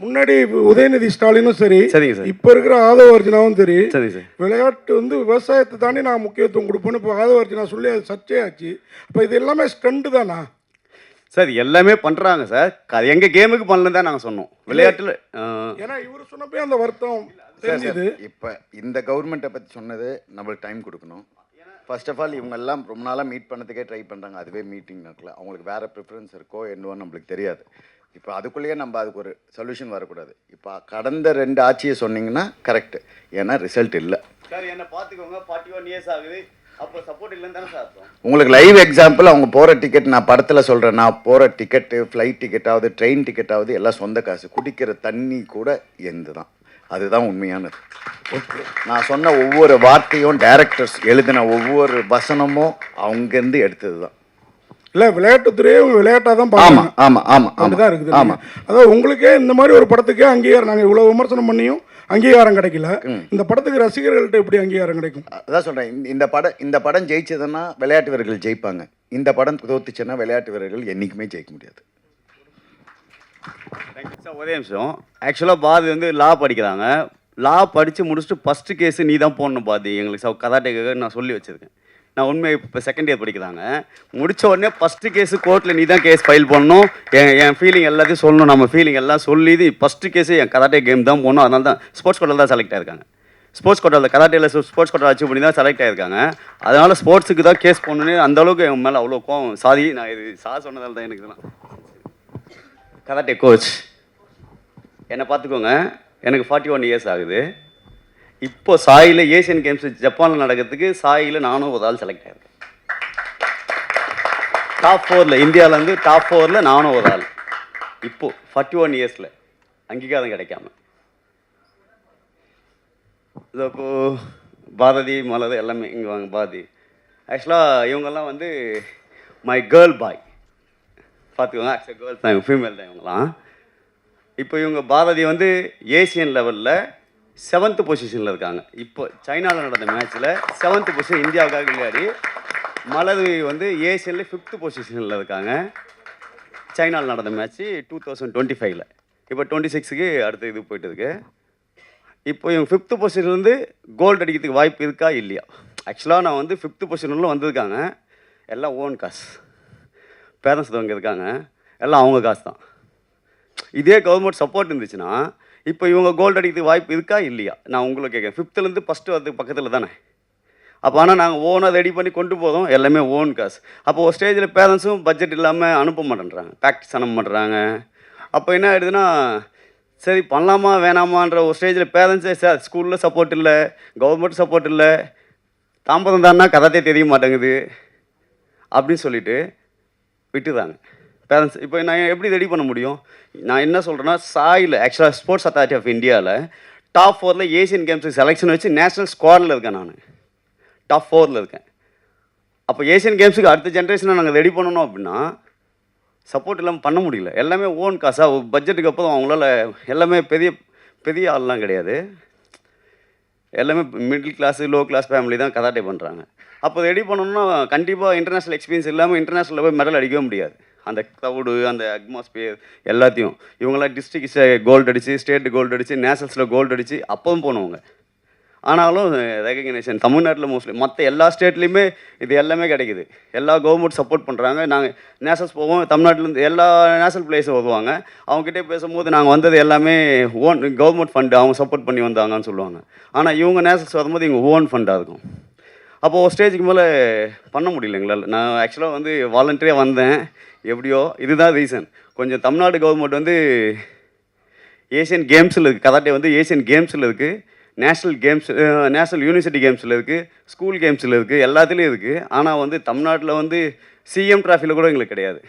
முன்னாடி உதயநிதி ஸ்டாலினும் சரி, சரிங்க சார். இப்போ இருக்கிற ஆதவ அர்ஜுனாவும் சரி, சரிங்க சார். விளையாட்டு வந்து விவசாயத்தை தாண்டி நான் முக்கியத்துவம் கொடுப்பேன்னு இப்போ ஆதவ அர்ஜுனா சொல்லி அது சர்ச்சையாச்சு. அப்போ இது எல்லாமே ஸ்டண்ட் தானா? சார் எல்லாமே பண்ணுறாங்க சார். எங்கள் கேமுக்கு பண்ணலன்னு தான் நாங்கள் சொன்னோம். விளையாட்டில் ஏன்னா இவர் சொன்னப்பே அந்த வருத்தம் தெரிஞ்சுது. இப்போ இந்த கவர்மெண்ட்டை பற்றி சொன்னது நம்மளுக்கு டைம் கொடுக்கணும். ஃபர்ஸ்ட் ஆஃப் ஆல் இவங்க எல்லாம் ரொம்ப நாளாக மீட் பண்ணதுக்கே ட்ரை பண்ணுறாங்க. அதுவே மீட்டிங் நடக்கல. அவங்களுக்கு வேறு ப்ரிஃபரன்ஸ் இருக்கோ என்னவோ நம்மளுக்கு தெரியாது. இப்போ அதுக்குள்ளேயே நம்ம அதுக்கு ஒரு சொல்யூஷன் வரக்கூடாது. இப்போ கடந்த 2 ஆட்சியை சொன்னீங்கன்னா கரெக்டு. ஏன்னா ரிசல்ட் இல்லை. சார் என்ன பார்த்துக்கோங்க, 41 இயர்ஸ் ஆகுது. அப்போ சப்போர்ட் இல்லைன்னு தானே சார் அர்த்தம்? உங்களுக்கு லைவ் எக்ஸாம்பிள் அவங்க போகிற டிக்கெட் நான் படத்தில் சொல்கிறேன். நான் போகிற டிக்கெட்டு, ஃப்ளைட் டிக்கெட்டாவது, ட்ரெயின் டிக்கெட்டாவது எல்லாம் சொந்த காசு. குடிக்கிற தண்ணி கூட எந்து தான். அதுதான் உண்மையானது. நான் சொன்ன ஒவ்வொரு வார்த்தையும் டைரக்டர்ஸ் எழுதின ஒவ்வொரு வசனமும் அவங்கேருந்து எடுத்தது தான். இல்லை, விளையாட்டுத்துறையே விளையாட்டாக தான் ஆமாம் பார்க்கணும். ஆமாம் ஆமாம் அப்படிதான் இருக்குது. ஆமாம். அதாவது உங்களுக்கே இந்த மாதிரி ஒரு படத்துக்கே அங்கீகாரம், நாங்கள் இவ்வளோ விமர்சனம் பண்ணியும் அங்கீகாரம் கிடைக்கல. இந்த படத்துக்கு ரசிகர்கள்ட்ட எப்படி அங்கீகாரம் கிடைக்கும்? அதான் சொல்கிறேன். இந்த படம் ஜெயிச்சதுன்னா விளையாட்டு வீரர்கள் ஜெயிப்பாங்க. இந்த படம் தோத்துச்சுன்னா விளையாட்டு வீரர்கள் என்றைக்குமே ஜெயிக்க முடியாது. சார் ஒரே நிமிஷம். ஆக்சுவலாக பாதி வந்து லா படிக்கிறாங்க. லா படித்து முடிச்சுட்டு ஃபஸ்ட்டு கேஸு நீ தான் போடணும் பாதி. எங்களுக்கு கதாட்டேக்காக நான் சொல்லி வச்சுருக்கேன். நான் உண்மை இப்போ செகண்ட் இயர் படிக்கிறாங்க. முடித்த உடனே ஃபஸ்ட்டு கேஸு கோர்ட்டில் நீ தான் கேஸ் ஃபைல் பண்ணணும். என் ஃபீலிங் எல்லாத்தையும் சொல்லணும். நம்ம ஃபீலிங் எல்லாம் சொல்லி இது ஃபஸ்ட்டு கேஸு என் கராட்டே கேம் தான் போகணும். அதனால தான் ஸ்போர்ட்ஸ் கோட்டாவில் தான் செலக்ட் ஆயிருக்காங்க. ஸ்போர்ட்ஸ் கோட்டாவில் கராட்டேயில் ஸ்போர்ட்ஸ் கோட்டா அச்சீவ் பண்ணி தான் செலக்ட் ஆயிருக்காங்க. அதனால் ஸ்போர்ட்ஸுக்கு தான் கேஸ் போடணுன்னு அந்தளவுக்கு என் மேலே அவ்வளோ கோவம். சாதி நான் இது சொன்னதால் தான் எனக்கு தான். கராட்டே கோச் என்னை பார்த்துக்கோங்க. எனக்கு 41 இயர்ஸ் ஆகுது. இப்போ சாயில் ஏசியன் கேம்ஸ் ஜப்பானில் நடக்கிறதுக்கு சாயில் நானும் ஒரு ஆள் செலக்ட் ஆகிருக்கேன். டாப் 4ல் இந்தியாவிலேருந்து டாப் 4ல் நானும் ஒரு ஆள். இப்போது 41 இயர்ஸில் அங்கீகாரம் கிடைக்காம இது இப்போது பாரதி மலர் எல்லாமே இங்கே வாங்க. பாரதி ஆக்சுவலாக இவங்கெல்லாம் வந்து மை கேர்ள் பாய் பார்த்துக்கோங்க. ஆக்சுவலாக கேர்ள் தான், ஃபீமேல் தான் இவங்கெல்லாம். இப்போ இவங்க பாரதி வந்து ஏசியன் லெவலில் 7th பொசிஷனில் இருக்காங்க. இப்போ சைனாவில் நடந்த மேட்ச்சில் 7th பொசிஷன் இந்தியாவுக்காக விளையாடி. மலர்வி வந்து ஏசியனில் 5th பொசிஷனில் இருக்காங்க. சைனாவில் நடந்த மேட்ச்சு 2025ல். இப்போ 26க்கு அடுத்த இது போயிட்டு இருக்கு. இப்போ இவங்க 5th பொசிஷன்லேருந்து கோல்டு அடிக்கிறதுக்கு வாய்ப்பு இருக்கா இல்லையா? ஆக்சுவலாக நான் வந்து 5th பொசிஷனில் வந்திருக்காங்க. எல்லாம் ஓன் காசு. பேரண்ட்ஸ் அவங்க இருக்காங்க. எல்லாம் அவங்க காசு தான். இதே கவர்மெண்ட் சப்போர்ட் இருந்துச்சுன்னா இப்போ இவங்க கோல்டு அடிக்கிறதுக்கு வாய்ப்பு இருக்கா இல்லையா? நான் உங்களை கேட்குறேன். 5th ஃபஸ்ட்டு வரதுக்கு பக்கத்தில் தானே. அப்போ ஆனால் நாங்கள் ஓனாக ரெடி பண்ணி கொண்டு போதும். எல்லாமே ஓன் காசு. அப்போ ஒரு ஸ்டேஜில் பேரண்ட்ஸும் பட்ஜெட் இல்லாமல் அனுப்ப மாட்டேன்றாங்க. ப்ராக்டிஸ் அனுப்ப மாட்டேறாங்க. அப்போ என்ன ஆகிடுதுன்னா சரி பண்ணலாமா வேணாமான்ற ஒரு ஸ்டேஜில் பேரண்ட்ஸே சார் ஸ்கூலில் சப்போர்ட் இல்லை, கவர்மெண்ட் சப்போர்ட் இல்லை, தாம்பரம் தானா கராத்தே தெரிய மாட்டேங்குது அப்படின்னு சொல்லிட்டு விட்டுதாங்க பேரண்ட்ஸ். இப்போ நான் எப்படி ரெடி பண்ண முடியும்? நான் என்ன சொல்கிறேன்னா சாயில் ஆக்சுவலாக ஸ்போர்ட்ஸ் அத்தாரிட்டி ஆஃப் இந்தியாவில் டாப் 4ல் ஏசியன் கேம்ஸுக்கு செலெக்ஷன் வச்சு நேஷ்னல் ஸ்குவாடில் இருக்கேன். நான் டாப் 4ல் இருக்கேன். அப்போ ஏசியன் கேம்ஸுக்கு அடுத்த ஜென்ரேஷனை நாங்கள் ரெடி பண்ணணும் அப்படின்னா சப்போர்ட் இல்லாமல் பண்ண முடியல. எல்லாமே ஓன் காசாக பட்ஜெட்டுக்கு அப்புறம் அவங்களால எல்லாமே பெரிய பெரிய ஆள்லாம் கிடையாது. எல்லாமே middle class low class family தான் கராட்டே பண்ணுறாங்க. அப்போ ரெடி பண்ணணும்னா கண்டிப்பாக இன்டர்நேஷ்னல் எக்ஸ்பீரியன்ஸ் இல்லாமல் இன்டர்நேஷ்னலில் போய் மெடல் அடிக்கவே முடியாது. அந்த க்ரௌடு, அந்த அட்மாஸ்பியர் எல்லாத்தையும் இவங்களாம் டிஸ்ட்ரிக்ட் கோல்டு அடித்து, ஸ்டேட் கோல்டு அடித்து, நேஷனல்ஸில் கோல்டு அடித்து அப்பவும் போனவங்க. ஆனாலும் ரெகக்னேஷன் தமிழ்நாட்டில் மோஸ்ட்லி மற்ற எல்லா ஸ்டேட்லேயுமே இது எல்லாமே கிடைக்குது. எல்லா கவர்மெண்ட் சப்போர்ட் பண்ணுறாங்க. நாங்கள் நேஷனல்ஸ் போவோம். தமிழ்நாட்டிலேருந்து எல்லா நேஷனல் பிளேயர்ஸும் வருவாங்க. அவங்ககிட்டே பேசும்போது நாங்கள் வந்தது எல்லாமே ஓன் கவர்மெண்ட் ஃபண்டு, அவங்க சப்போர்ட் பண்ணி வந்தாங்கன்னு சொல்லுவாங்க. ஆனால் இவங்க நேஷனல்ஸ் வரும்போது இவங்க ஓன் ஃபண்டாக இருக்கும். அப்போது ஒரு ஸ்டேஜுக்கு மேலே பண்ண முடியல எங்களால். நான் ஆக்சுவலாக வந்து வாலண்டரியாக வந்தேன். எப்படியோ இதுதான் ரீசன். கொஞ்சம் தமிழ்நாடு கவர்மெண்ட் வந்து ஏசியன் கேம்ஸில் இருக்குது. கராட்டே வந்து ஏசியன் கேம்ஸில் இருக்குது, நேஷ்னல் கேம்ஸ், நேஷ்னல் யூனிவர்சிட்டி கேம்ஸில் இருக்குது, ஸ்கூல் கேம்ஸில் இருக்குது, எல்லாத்துலேயும் இருக்குது. ஆனால் வந்து தமிழ்நாட்டில் வந்து சிஎம் ட்ராஃபியில் கூட எங்களுக்கு கிடையாது.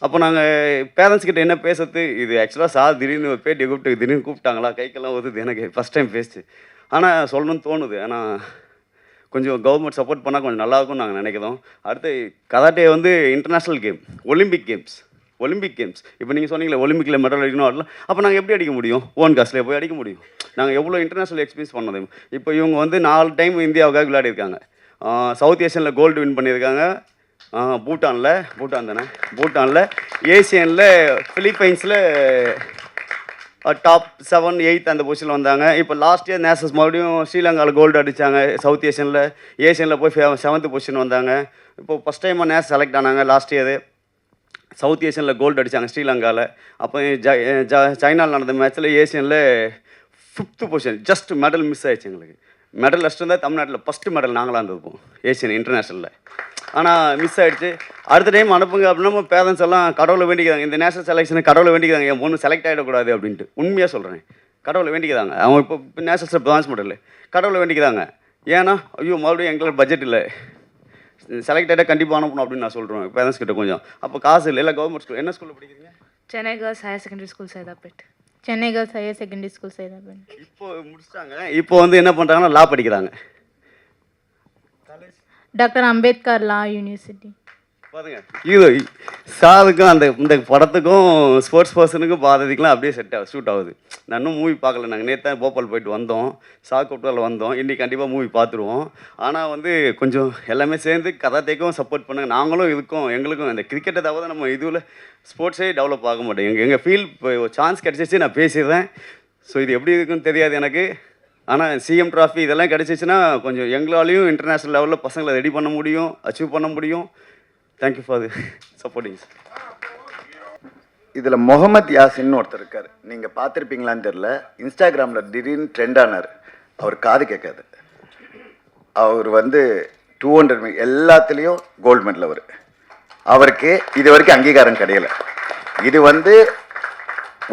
அப்போ நாங்கள் பேரண்ட்ஸ் கிட்ட என்ன பேசுறது? இது ஆக்சுவலாக சார் திடீர்னு பேட்டியை திடீர்னு கூப்பிட்டாங்களா, கைக்கெல்லாம் வருது எனக்கு ஃபஸ்ட் டைம் பேசிச்சு. ஆனால் சொல்லணும்னு தோணுது. ஆனால் கொஞ்சம் கவர்மெண்ட் சப்போர்ட் பண்ணால் கொஞ்சம் நல்லாயிருக்கும்னு நாங்கள் நினைக்கிறோம். அடுத்து கராட்டே வந்து இன்டர்நேஷ்னல் கேம், ஒலிம்பிக் கேம்ஸ். இப்போ நீங்கள் சொன்னீங்களே ஒலிம்பிக்கில் மெடல் அடிக்கணும் வரலாம். அப்போ நாங்கள் எப்படி அடிக்க முடியும்? ஓன் காஸ்ட்லேயே போய் அடிக்க முடியும். நாங்கள் எவ்வளோ இன்டர்நேஷ்னல் எக்ஸ்பீரியன்ஸ் பண்ணது. இப்போ இவங்க வந்து 4 டைம் இந்தியாவுக்காக விளையாடிருக்காங்க. சவுத் ஏஷியனில் கோல்டு வின் பண்ணியிருக்காங்க. பூட்டான் தானே, பூட்டானில் ஏசியனில், ஃபிலிப்பைன்ஸில் டாப் 7, 8 அந்த பொசிஷனில் வந்தாங்க. இப்போ லாஸ்ட் இயர் நேஷனல்ஸ் மறுபடியும் ஸ்ரீலங்காவில் கோல்டு அடித்தாங்க. சவுத் ஏஷியனில் போய் 7th பொசிஷன் வந்தாங்க. இப்போ ஃபஸ்ட் டைமாக நேஷனல் செலக்ட் ஆனாங்க லாஸ்ட் இயர். சவுத் ஏஷியனில் கோல்டு அடித்தாங்க ஸ்ரீலங்காவில். அப்போ சைனாவில் நடந்த மேட்ச்சில் ஏஷியனில் 5th position, just medal miss ஆயிடுச்சு எங்களுக்கு. மெடல் ஃபஸ்ட்டு இருந்தால் தமிழ்நாட்டில் ஃபஸ்ட்டு மெடல் நாங்களாக இருந்திருப்போம் ஏஷியன் இன்டர்நேஷ்னலில். ஆனால் மிஸ் ஆகிடுச்சு. அடுத்த டைம் அனுப்புங்க அப்படின்னா நம்ம பேரண்ட்ஸ் எல்லாம் கடவுளை வேண்டிக்கிறாங்க. இந்த நேஷனல் செலெக்ஷனை கடவுளை வேண்டிக்கிறாங்க, என் பொண்ணு செலக்ட் ஆகிடக்கூடாது அப்படின்ட்டு. உண்மையாக சொல்கிறேன், கடவுளை வேண்டிக்கிறாங்க. அவங்க இப்போ நேஷனல் ஸ்டெப் பிரான்ஸ் மெடல் கடவுளை வேண்டிக்கிறாங்க. ஏன்னா ஐயோ மறுபடியும் எங்களுக்கு பட்ஜெட் இல்லை, செலக்ட் ஆகிட்டா கண்டிப்பாக அனுப்பணும் அப்படின்னு நான் சொல்கிறேன் பேரண்ட்ஸ் கிட்ட. கொஞ்சம் அப்போ காசு இல்லை. இல்லை கவர்மெண்ட் ஸ்கூல். என்ன ஸ்கூலில் படிக்கிறீங்க? Chennai girls higher secondary school Saidapet. Chennai girls higher secondary school Saidapet. இப்போ முடிச்சிட்டாங்க. இப்போ வந்து என்ன பண்ணுறாங்கன்னா லா படிக்கிறாங்க. டாக்டர் அம்பேத்கர் லா யூனிவர்சிட்டி. பாருங்க, இது சாருக்கும் அந்த இந்த படத்துக்கும் ஸ்போர்ட்ஸ் பர்சனுக்கும் பாரதிக்கெலாம் அப்படியே சூட் ஆகுது. நான் இன்னும் மூவி பார்க்கல. நாங்கள் நேற்று தான் போபால் போயிட்டு வந்தோம், சாக்கோட்டாவில் வந்தோம். இன்றைக்கி கண்டிப்பாக மூவி பார்த்துருவோம். ஆனால் வந்து கொஞ்சம் எல்லாமே சேர்ந்து கராத்தேக்கும் சப்போர்ட் பண்ணுங்க. நாங்களும் இதுக்கும் எங்களுக்கும் இந்த கிரிக்கெட்டை தவிர நம்ம இதுவில் ஸ்போர்ட்ஸே டெவலப் ஆக மாட்டோம். எங்கள் ஃபீல் இப்போ சான்ஸ் கிடச்சிச்சு நான் பேசிடுறேன். ஸோ இது எப்படி இருக்குன்னு தெரியாது எனக்கு. ஆனால் சிஎம் ட்ராஃபி இதெல்லாம் கிடச்சிச்சின்னா கொஞ்சம் எங்களாலையும் இன்டர்நேஷ்னல் லெவலில் பசங்களை ரெடி பண்ண முடியும், அச்சீவ் பண்ண முடியும். Thank you for supporting. இதில் முகமது யாசின்னு ஒருத்தர் இருக்கார், நீங்கள் பார்த்துருப்பீங்களான்னு தெரில. இன்ஸ்டாகிராமில் திடீர்னு ட்ரெண்ட் ஆனார். அவர் காது கேட்காது. அவர் வந்து 200 எல்லாத்துலேயும் கோல்டு மெடல். அவருக்கு இது வரைக்கும் அங்கீகாரம் கிடையலை. இது வந்து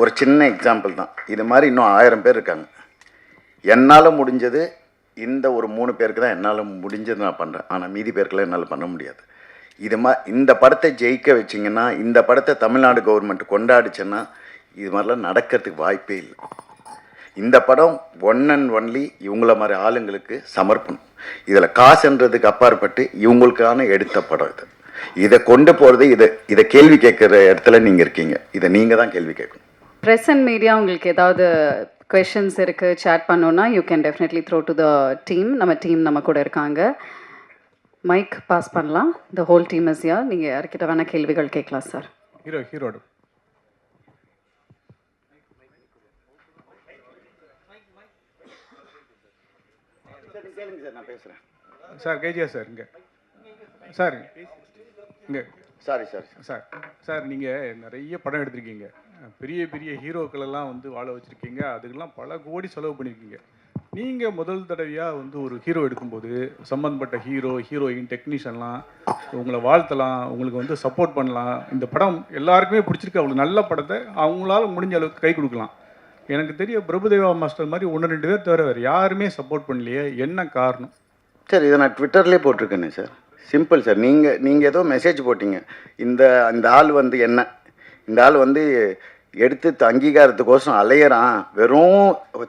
ஒரு சின்ன எக்ஸாம்பிள் தான். இது மாதிரி இன்னும் 1000 பேர் இருக்காங்க. என்னால் முடிஞ்சது இந்த ஒரு 3 பேருக்கு தான் என்னால் முடிஞ்சது நான் பண்ணுறேன். ஆனால் மீதி பேருக்கெல்லாம் என்னால் பண்ண முடியாது. இந்த படத்தை ஜெயிக்க வச்சிங்கன்னா, இந்த படத்தை தமிழ்நாடு கவர்மெண்ட் கொண்டாடிச்சுன்னா இது மாதிரிலாம் நடக்கிறதுக்கு வாய்ப்பே இல்லை. இந்த படம் ஒன் அண்ட் ஒன்லி இவங்கள மாதிரி ஆளுங்களுக்கு சமர்ப்பணம். இதில் காசுன்றதுக்கு அப்பாற்பட்டு இவங்களுக்கான எடுத்த படம் இது. இதை கொண்டு போகிறது இதை கேள்வி கேட்குற இடத்துல நீங்கள் இருக்கீங்க. இதை நீங்கள் தான் கேள்வி கேட்கணும். ப்ரெஸ் அண்ட் மீடியா உங்களுக்கு ஏதாவது questions இருக்குது, chat பண்ணோன்னா you can definitely throw to the team. நம்ம கூட இருக்காங்க. மைக் பாஸ் பண்ணலாம். The whole team is here. நீங்கள் யார்கிட்ட வேணால் கேள்விகள் கேட்கலாம் சார். ஹீரோடு நான் பேசுகிறேன் சார். கேஜியா சார் இங்கே சார், இங்கே சாரி சார் நீங்கள் நிறைய படம் எடுத்திருக்கீங்க. பெரிய பெரிய ஹீரோக்கள் எல்லாம் வந்து வாழ வச்சுருக்கீங்க. அதுக்கெல்லாம் பல கோடி செலவு பண்ணியிருக்கீங்க. நீங்கள் முதல் தடவையாக வந்து ஒரு ஹீரோ எடுக்கும்போது சம்மந்தப்பட்ட ஹீரோயின் டெக்னீஷியன்லாம் உங்களை வாழ்த்தலாம், உங்களுக்கு வந்து சப்போர்ட் பண்ணலாம். இந்த படம் எல்லாருக்குமே பிடிச்சிருக்கு. அவ்வளோ நல்ல படத்தை அவங்களால முடிஞ்ச அளவுக்கு கை கொடுக்கலாம். எனக்கு தெரிய பிரபுதேவா மாஸ்டர் மாதிரி 1-2 பேர் தவிர வேறு யாருமே சப்போர்ட் பண்ணலையே, என்ன காரணம்? சார் இதை நான் ட்விட்டர்லேயே போட்டிருக்கேனே சார். Simple sir. நீங்கள் ஏதோ மெசேஜ் போட்டிங்க. இந்த ஆள் வந்து என்ன, இந்த ஆள் வந்து எடுத்து அங்கீகாரத்துக்கோசம் அலையிறான், வெறும்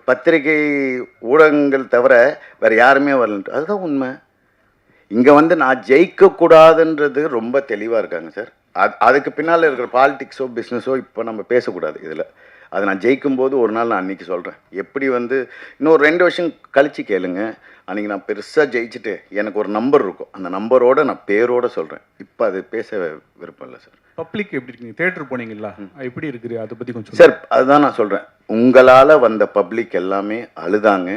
பத்திரிகை ஊடகங்கள் தவிர வேறு யாருமே வரலன்ட்டு. அதுதான் உண்மை. இங்கே வந்து நான் ஜெயிக்கக்கூடாதுன்றது ரொம்ப தெளிவாக இருக்காங்க சார். அதுக்கு பின்னால் இருக்கிற பாலிடிக்ஸோ பிஸ்னஸோ இப்போ நம்ம பேசக்கூடாது இதில். அது நான் ஜெயிக்கும்போது ஒரு நாள் நான் அன்றைக்கி சொல்கிறேன். எப்படி வந்து இன்னொரு 2 வருஷம் கழித்து கேளுங்க. அன்றைக்கி நான் பெருசாக ஜெயிச்சுட்டு எனக்கு ஒரு நம்பர் இருக்கும். அந்த நம்பரோடு நான் பேரோடு சொல்கிறேன். இப்போ அது பேச விருப்பம் இல்லை சார். பப்ளிக் எப்படி இருக்கீங்க? தேட்டர் போனீங்களா, எப்படி இருக்குது அதை பற்றி கொஞ்சம் சார்? அதுதான் நான் சொல்கிறேன். உங்களால் வந்த பப்ளிக் எல்லாமே அழுதாங்க.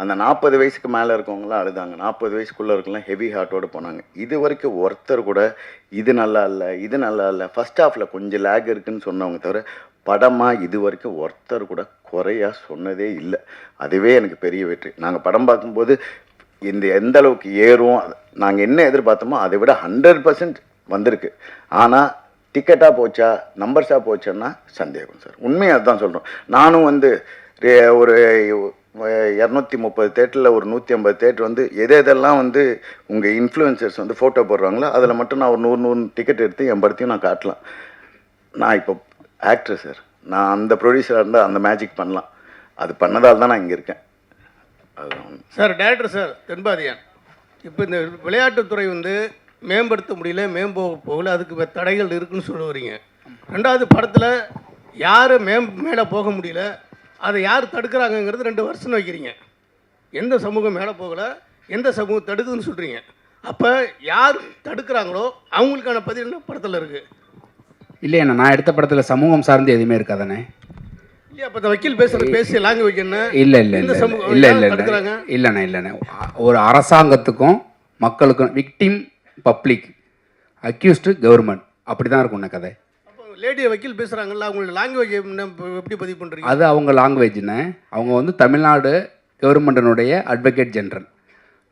அந்த 40 வயசுக்கு மேலே இருக்கவங்களாம் அழுதாங்க. 40 வயசுக்குள்ளே இருக்கலாம் ஹெவி ஹார்ட்டோடு போனாங்க. இது வரைக்கும் ஒருத்தர் கூட இது நல்லா இல்லை ஃபர்ஸ்ட் ஹாஃபில் கொஞ்சம் லேக் இருக்குதுன்னு சொன்னவங்க தவிர படமாக இது வரைக்கும் ஒருத்தர் கூட குறையாக சொன்னதே இல்லை. அதுவே எனக்கு பெரிய வெற்றி. நாங்கள் படம் பார்க்கும்போது எந்த அளவுக்கு ஏறும், நாங்கள் என்ன எதிர்பார்த்தோமோ அதை விட 100% வந்திருக்கு. ஆனால் டிக்கெட்டாக போச்சா நம்பர்ஸாக போச்சேன்னா சந்தேகம் சார். உண்மையாக அதுதான் சொல்கிறோம். நானும் வந்து ஒரு 230 தேட்டரில் ஒரு 150 தேட்டர் வந்து எதெல்லாம் வந்து உங்கள் இன்ஃப்ளூயன்சர்ஸ் வந்து ஃபோட்டோ போடுறாங்களோ அதில் மட்டும் நான் ஒரு 100 டிக்கெட் எடுத்து என் படத்தையும் நான் காட்டலாம். நான் இப்போ ஆக்டர் சார். நான் அந்த ப்ரொடியூசராக இருந்தால் அந்த மேஜிக் பண்ணலாம். அது பண்ணதால் தான் நான் இங்கே இருக்கேன். அதுதான் சார். டேரக்டர் சார் தென்பாதியான், இப்போ இந்த விளையாட்டுத்துறை வந்து மேம்படுத்த முடியல, போகல, அதுக்கு தடைகள் இருக்குன்னு சொல்ல வரீங்க. 2வது படத்தில் யார் மேலே போக முடியல, அதை யார் தடுக்கிறாங்கங்கிறது 2 வருஷம் வைக்கிறீங்க. எந்த சமூகம் மேலே போகலை, எந்த சமூகம் தடுக்குதுன்னு சொல்கிறீங்க. அப்போ யார் தடுக்கிறாங்களோ அவங்களுக்கான பதில் என்ன படத்தில் இருக்குது? இல்லைண்ணா, நான் எடுத்த படத்தில் சமூகம் சார்ந்து எதுவுமே இருக்காதானே? அப்போ இந்த வக்கீல் பேசி லாங்குவேஜ் என்ன இல்லை இல்லை இந்த இல்லை சமூகம் இல்லை யார் இல்லை தடுக்கிறாங்க? இல்லைண்ணே இல்லைண்ணே ஒரு அரசாங்கத்துக்கும் மக்களுக்கும் விக்டிம் பப்ளிக் அக்யூஸ்டு கவர்மெண்ட் அப்படி தான் இருக்கும்ண்ணே கதை. அப்போ லேடியை வக்கீல் பேசுகிறாங்கல்ல, அவங்களோட லாங்குவேஜ் எப்படி பதிவு பண்ணுறீங்க? அது அவங்க லாங்குவேஜ்ண்ணே. அவங்க வந்து தமிழ்நாடு கவர்மெண்ட்டினுடைய அட்வொகேட் ஜெனரல்.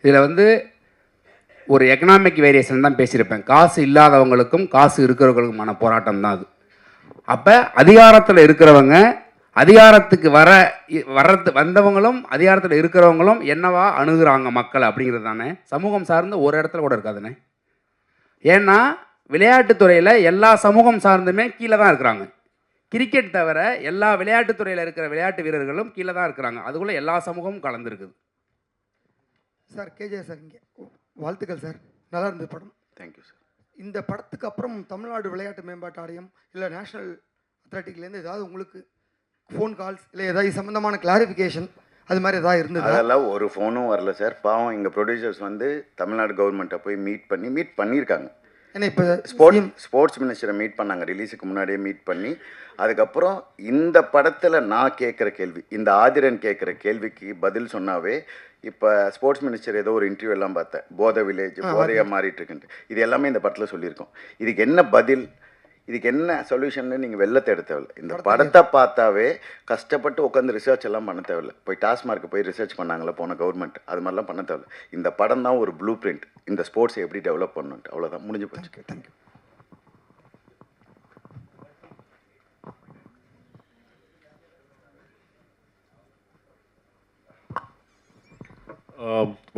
இதில் வந்து ஒரு எக்கனாமிக் வேரியேஷன் தான் பேசியிருப்பேன். காசு இல்லாதவங்களுக்கும் காசு இருக்கிறவங்களுக்குமான போராட்டம் தான் அது. அப்போ அதிகாரத்தில் இருக்கிறவங்க அதிகாரத்துக்கு வந்தவங்களும் அதிகாரத்தில் இருக்கிறவங்களும் என்னவா அணுகுறாங்க மக்கள் அப்படிங்கிறது தானே சமூகம் சார்ந்து ஒரு இடத்துல கூட இருக்காதுண்ணே. ஏன்னா விளையாட்டுத்துறையில் எல்லா சமூகம் சார்ந்துமே கீழே தான் இருக்கிறாங்க. கிரிக்கெட் தவிர எல்லா விளையாட்டுத்துறையில் இருக்கிற விளையாட்டு வீரர்களும் கீழே தான் இருக்கிறாங்க. அதுக்குள்ளே எல்லா சமூகமும் கலந்துருக்குது. சார் கேஜே சார், இங்கே வாழ்த்துக்கள் சார், நல்லா இருந்தது படம். Thank you sir. இந்த படத்துக்கு அப்புறம் தமிழ்நாடு விளையாட்டு மேம்பாட்டு ஆணையம் இல்லை நேஷனல் அத்லெட்டிக்லேருந்து ஏதாவது உங்களுக்கு ஃபோன் கால்ஸ் இல்லை ஏதாவது சம்மந்தமான கிளாரிஃபிகேஷன் அது மாதிரி ஏதாவது இருந்தது? அதெல்லாம் ஒரு ஃபோனும் வரல சார். பாவம் எங்கள் ப்ரொடியூசர்ஸ் வந்து தமிழ்நாடு கவர்மெண்ட்டை போய் மீட் பண்ணியிருக்காங்க. ஏன்னா இப்போ ஸ்போர்ட்ஸ் மினிஸ்டரை மீட் பண்ணாங்க, ரிலீஸுக்கு முன்னாடியே மீட் பண்ணி. அதுக்கப்புறம் இந்த படத்தில் நான் கேட்குற கேள்வி, இந்த ஆதிரன் கேட்குற கேள்விக்கு பதில் சொன்னாவே, இப்போ ஸ்போர்ட்ஸ் மினிஸ்டர் ஏதோ ஒரு இன்டர்வியூ எல்லாம் பார்த்தேன், போதை வில்லேஜ் போதையாக மாறிட்டு இருக்குன்ட்டு. இது எல்லாமே இந்த படத்தில் சொல்லியிருக்கோம். இதுக்கு என்ன பதில், இதுக்கு என்ன சொல்யூஷன் நீங்கள் வெளில தேட தேவையில்லை. இந்த படத்தை பார்த்தாவே கஷ்டப்பட்டு உட்காந்து ரிசர்ச் எல்லாம் பண்ண தேவையில்லை. போய் டாஸ்மார்க்கு போய் ரிசர்ச் பண்ணாங்களே போன கவர்மெண்ட், அது மாதிரிலாம் பண்ண தேவையில்லை. இந்த படம் தான் ஒரு ப்ளூ பிரிண்ட், இந்த ஸ்போர்ட்ஸை எப்படி டெவலப் பண்ணணுன்ட்டு. அவ்வளோதான், முடிஞ்சு போச்சு. தேங்க்யூ.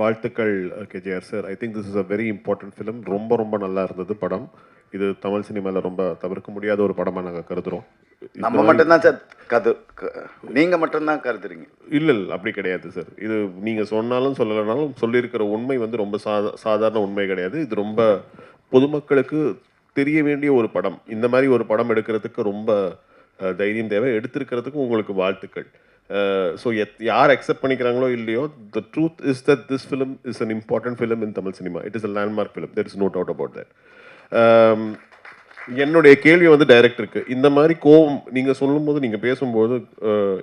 வாழ்த்துக்கள் KGR sir. I think this is a very important film. ரொம்ப நல்லா இருந்தது படம். இது தமிழ் சினிமாவில் ரொம்ப தவிர்க்க முடியாத ஒரு படமாக நாங்கள் கருதுகிறோம். நம்ம மட்டும்தான் சார் நீங்கள் மட்டும்தான் கருதுறீங்க? இல்லை அப்படி கிடையாது சார். இது நீங்கள் சொன்னாலும் சொல்லலைனாலும் சொல்லியிருக்கிற உண்மை வந்து ரொம்ப சாதாரண உண்மை கிடையாது. இது ரொம்ப பொதுமக்களுக்கு தெரிய வேண்டிய ஒரு படம். இந்த மாதிரி ஒரு படம் எடுக்கிறதுக்கு ரொம்ப தைரியம் தேவை. எடுத்திருக்கிறதுக்கு உங்களுக்கு வாழ்த்துக்கள். ஸோ யார் அக்செப்ட் பண்ணிக்கிறாங்களோ இல்லையோ, the truth is that this film is an important film in Tamil cinema. It is a landmark film. There is no doubt about that. என்னுடைய கேள்வி வந்து டைரக்டருக்கு, இந்த மாதிரி கோவம் நீங்கள் சொல்லும்போது, நீங்கள் பேசும்போது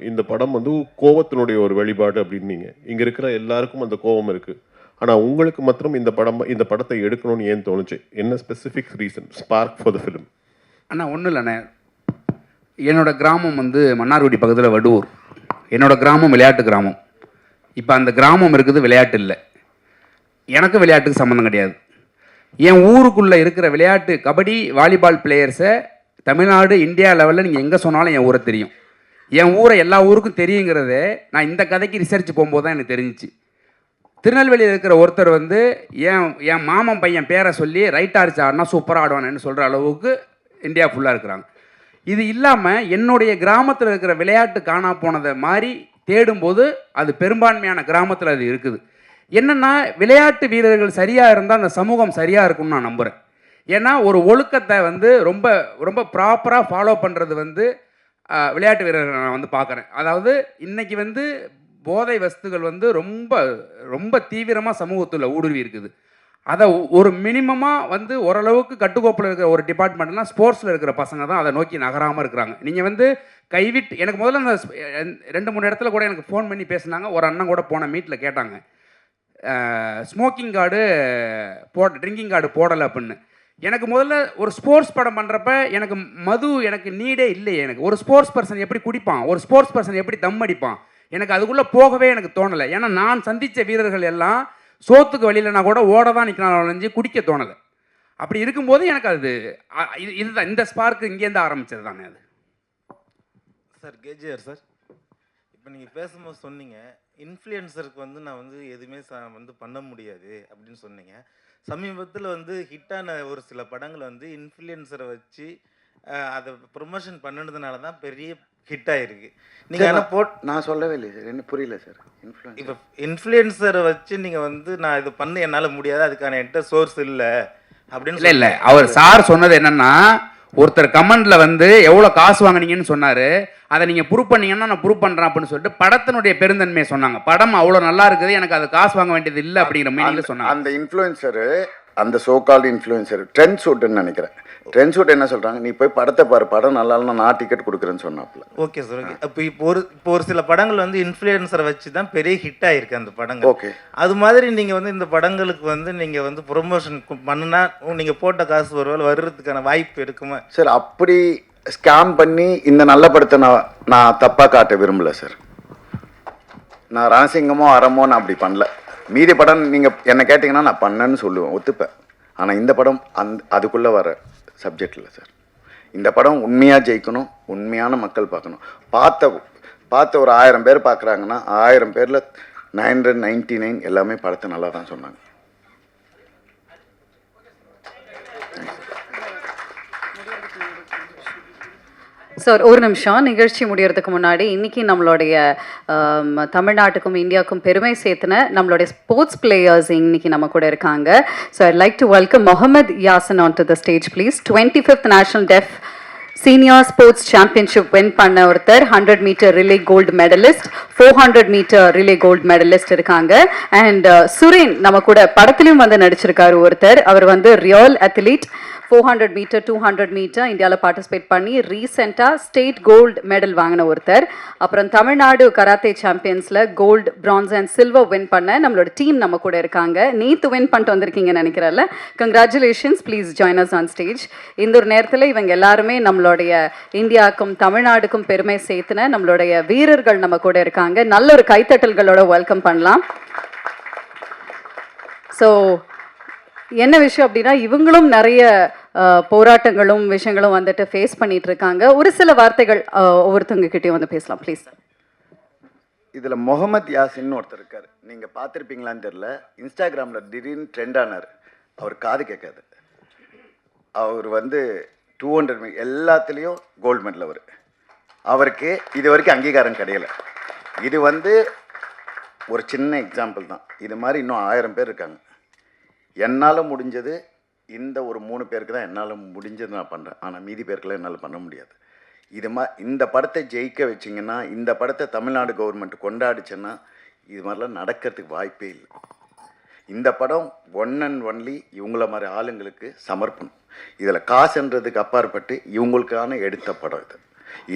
இந்த படம் வந்து கோவத்தினுடைய ஒரு வழிபாடு அப்படின்னீங்க. இங்கே இருக்கிற எல்லாருக்கும் அந்த கோவம் இருக்குது. ஆனால் உங்களுக்கு மாத்திரம் இந்த படத்தை எடுக்கணும்னு ஏன் தோணுச்சு? என்ன specific reason, spark for the film? அண்ணா ஒன்றும் இல்லைண்ணே, என்னோடய கிராமம் வந்து மன்னார்குடி பக்கத்தில் வடுவூர். என்னோடய கிராமம் விளையாட்டு கிராமம். இப்போ அந்த கிராமம் இருக்குது, விளையாட்டு இல்லை. எனக்கு விளையாட்டுக்கு சம்மந்தம் கிடையாது. என் ஊருக்குள்ளே இருக்கிற விளையாட்டு கபடி வாலிபால் பிளேயர்ஸை தமிழ்நாடு இந்தியா லெவலில் நீங்கள் எங்கே சொன்னாலும் என் ஊரை தெரியும். என் ஊரை எல்லா ஊருக்கும் தெரியுங்கிறதே நான் இந்த கதைக்கு ரிசர்ச் போகும்போது தான் எனக்கு தெரிஞ்சிச்சு. திருநெல்வேலியில் இருக்கிற ஒருத்தர் வந்து என் மாமன் பையன் பேரை சொல்லி ரைட் ஆர்ச் ஆடினா சூப்பராக ஆடுவானு சொல்கிற அளவுக்கு இந்தியா ஃபுல்லாக இருக்கிறாங்க. இது இல்லாமல் என்னுடைய கிராமத்தில் இருக்கிற விளையாட்டு காணா போனதை மாதிரி தேடும்போது அது பெரும்பான்மையான கிராமத்தில் அது இருக்குது. என்னென்னா விளையாட்டு வீரர்கள் சரியாக இருந்தால் அந்த சமூகம் சரியாக இருக்கும்னு நான் நம்புகிறேன். ஏன்னா ஒரு ஒழுக்கத்தை வந்து ரொம்ப ரொம்ப ப்ராப்பராக ஃபாலோ பண்ணுறது வந்து விளையாட்டு வீரர்கள் நான் வந்து பார்க்குறேன். அதாவது இன்றைக்கி வந்து போதை வஸ்துகள் வந்து ரொம்ப ரொம்ப தீவிரமாக சமூகத்தில் ஊடுருவி இருக்குது. அதை ஒரு மினிமமாக வந்து ஓரளவுக்கு கட்டுக்கோப்பில் இருக்கிற ஒரு டிபார்ட்மெண்ட்னா ஸ்போர்ட்ஸில் இருக்கிற பசங்க தான் அதை நோக்கி நகராமல் இருக்கிறாங்க. நீங்கள் வந்து கைவிட்டு எனக்கு முதல்ல அந்த 2-3 இடத்துல கூட எனக்கு ஃபோன் பண்ணி பேசினாங்க. ஒரு அண்ணன் கூட போன மீட்டில் கேட்டாங்க, ஸ்மோக்கிங் கார்டு ட்ரிங்கிங் கார்டு போடலை அப்படின்னு. எனக்கு முதல்ல ஒரு ஸ்போர்ட்ஸ் படம் பண்ணுறப்ப எனக்கு மது எனக்கு நீடே இல்லையே. எனக்கு ஒரு ஸ்போர்ட்ஸ் பர்சன் எப்படி குடிப்பான், ஒரு ஸ்போர்ட்ஸ் பர்சன் எப்படி தம் அடிப்பான், எனக்கு அதுக்குள்ளே போகவே எனக்கு தோணலை. ஏன்னா நான் சந்தித்த வீரர்கள் எல்லாம் சோத்துக்கு வழியிலனா கூட ஓட தான் நிற்கணும், குடிக்க தோணலை. அப்படி இருக்கும்போது எனக்கு அது இதுதான் இந்த ஸ்பார்க்கு இங்கேருந்து ஆரம்பித்தது தானே அது. சார் கேஜிஆர் சார், இப்போ நீங்கள் பேசும்போது சொன்னீங்க இன்ஃப்ளூயன்சருக்கு வந்து நான் வந்து எதுவுமே வந்து பண்ண முடியாது அப்படின்னு சொன்னீங்க. சமீபத்தில் வந்து ஹிட்டான ஒரு சில படங்கள் வந்து இன்ஃப்ளூயன்சரை வச்சு அதை ப்ரொமோஷன் பண்ணினதுனால தான் பெரிய ஹிட் ஆகிருக்கு. நீங்கள் ஆனால் நான் சொல்லவே இல்லை சார், என்ன புரியல சார். இப்போ இன்ஃப்ளூயன்சரை வச்சு நீங்கள் வந்து நான் இது பண்ண என்னால் முடியாது, அதுக்கான என்கிட்ட சோர்ஸ் இல்லை அப்படின்னு இல்லை அவர் சார் சொன்னது என்னென்னா, ஒருத்தர் கமெண்டில் வந்து எவ்வளோ காசு வாங்கினீங்கன்னு சொன்னார், அதை நீங்கள் ப்ரூவ் பண்ணீங்கன்னா நான் ப்ரூவ் பண்ணுறேன் அப்படின்னு சொல்லிட்டு படத்தினுடைய பெருந்தன்மையை சொன்னாங்க. படம் அவ்வளோ நல்லா இருக்குது, எனக்கு அது காசு வாங்க வேண்டியது இல்லை அப்படிங்கிற மீனிங்கில் சொன்னாங்க. அந்த இன்ஃப்ளூயன்சரு அந்த சோகால்டு இன்ஃப்ளூயன்சர் ட்ரெண்ட் ஷூட்டுன்னு நினைக்கிறேன். ட்ரெண்ட் ஷூட் என்ன சொல்கிறாங்க, நீ போய் படத்தை பாரு, படம் நல்லா இல்லைனா நான் டிக்கெட் கொடுக்குறேன்னு சொன்னாப்புல. Okay sir, okay. அப்போ இப்போ ஒரு சில படங்கள் வந்து இன்ஃப்ளூயன்சரை வச்சு தான் பெரிய ஹிட் ஆகிருக்கு அந்த படங்கள். ஓகே, அது மாதிரி நீங்கள் வந்து இந்த படங்களுக்கு வந்து நீங்கள் வந்து ப்ரொமோஷன் பண்ணுனா நீங்கள் போட்ட காசு ஒருவேளை வர்றதுக்கான வாய்ப்பு இருக்குமா சார்? அப்படி ஸ்கேம் பண்ணி இந்த நல்ல படத்தை நான் தப்பாக காட்ட விரும்பல சார். நான் ரணசிங்கமோ அறமோ நான் அப்படி பண்ணல. மீதி படம் நீங்கள் என்ன கேட்டிங்கன்னா நான் பண்ணேன்னு சொல்லுவேன், ஒத்துப்பேன். ஆனால் இந்த படம் அதுக்குள்ளே வர சப்ஜெக்ட் இல்லை சார். இந்த படம் உண்மையாக ஜெயிக்கணும், உண்மையான மக்கள் பார்க்கணும். பார்த்த ஒரு 1000 பேர் பார்க்குறாங்கன்னா 1000 பேரில் 999 எல்லாமே படத்தை நல்லா தான் சொன்னாங்க. சார் ஒரு நிமிஷம், நிகழ்ச்சி முடியறதுக்கு முன்னாடி இன்னைக்கு நம்மளுடைய தமிழ்நாட்டுக்கும் இந்தியாவுக்கும் பெருமை சேர்த்துன நம்மளுடைய ஸ்போர்ட்ஸ் பிளேயர்ஸ் இன்னைக்கு நம்ம கூட இருக்காங்க. So I'd like to welcome Mohammed Yasin on to the stage please. 25th national deaf senior sports championship win பண்ண ஒருத்தர், 100 metre relay gold medallist, 400 metre relay gold medallist இருக்காங்க. அண்ட் சுரேன் நம்ம கூட படத்துலையும் வந்து நடிச்சிருக்காரு ஒருத்தர். அவர் வந்து ரியல் அத்லீட், 400 மீட்டர் 200 மீட்டர் இந்தியாவில் பார்ட்டிசிபேட் பண்ணி ரீசெண்டாக ஸ்டேட் கோல்டு மெடல் வாங்கின ஒருத்தர். அப்புறம் தமிழ்நாடு கராத்தே சாம்பியன்ஸில் gold, bronze and silver win பண்ண நம்மளோட டீம் நம்ம கூட இருக்காங்க. நேற்று வின் பண்ணிட்டு வந்திருக்கீங்கன்னு நினைக்கிறேன்ல, congratulations. Please join us on stage. இந்த ஒரு நேரத்தில் இவங்க எல்லாருமே நம்மளுடைய இந்தியாவுக்கும் தமிழ்நாடுக்கும் பெருமை சேர்த்துன நம்மளுடைய வீரர்கள் நம்ம கூட இருக்காங்க. நல்ல ஒரு கைத்தட்டல்களோட வெல்கம் பண்ணலாம். ஸோ என்ன விஷயம் அப்படின்னா, இவங்களும் நிறைய போராட்டங்களும் விஷயங்களும் வந்துட்டு ஃபேஸ் பண்ணிட்டு இருக்காங்க. ஒரு சில வார்த்தைகள் ஒவ்வொருத்தவங்க கிட்டேயும் வந்து பேசலாம் ப்ளீஸ். இதில் முகமது யாசின்னு ஒருத்தர் இருக்கார், நீங்கள் பார்த்துருப்பீங்களான்னு தெரில. இன்ஸ்டாகிராமில் திடீர்னு ட்ரெண்ட் ஆனார். அவர் காது கேட்காது. அவர் வந்து 200 எல்லாத்துலேயும் கோல்டு மெடல். அவருக்கு இது வரைக்கும் அங்கீகாரம் கிடையலை. இது வந்து ஒரு சின்ன எக்ஸாம்பிள் தான். இது மாதிரி இன்னும் 1000 பேர் இருக்காங்க. என்னால் முடிஞ்சது இந்த ஒரு 3 பேருக்கு தான் என்னால் முடிஞ்சது நான் பண்ணுறேன். ஆனால் மீதி பேருக்கெல்லாம் என்னால் பண்ண முடியாது. இந்த படத்தை ஜெயிக்க வச்சிங்கன்னா, இந்த படத்தை தமிழ்நாடு கவர்மெண்ட் கொண்டாடிச்சுன்னா இது மாதிரிலாம் நடக்கிறதுக்கு வாய்ப்பே இல்லை. இந்த படம் ஒன் அண்ட் ஒன்லி இவங்கள மாதிரி ஆளுங்களுக்கு சமர்ப்பணம். இதில் காசுன்றதுக்கு அப்பாற்பட்டு இவங்களுக்கான எடுத்த படம் இது.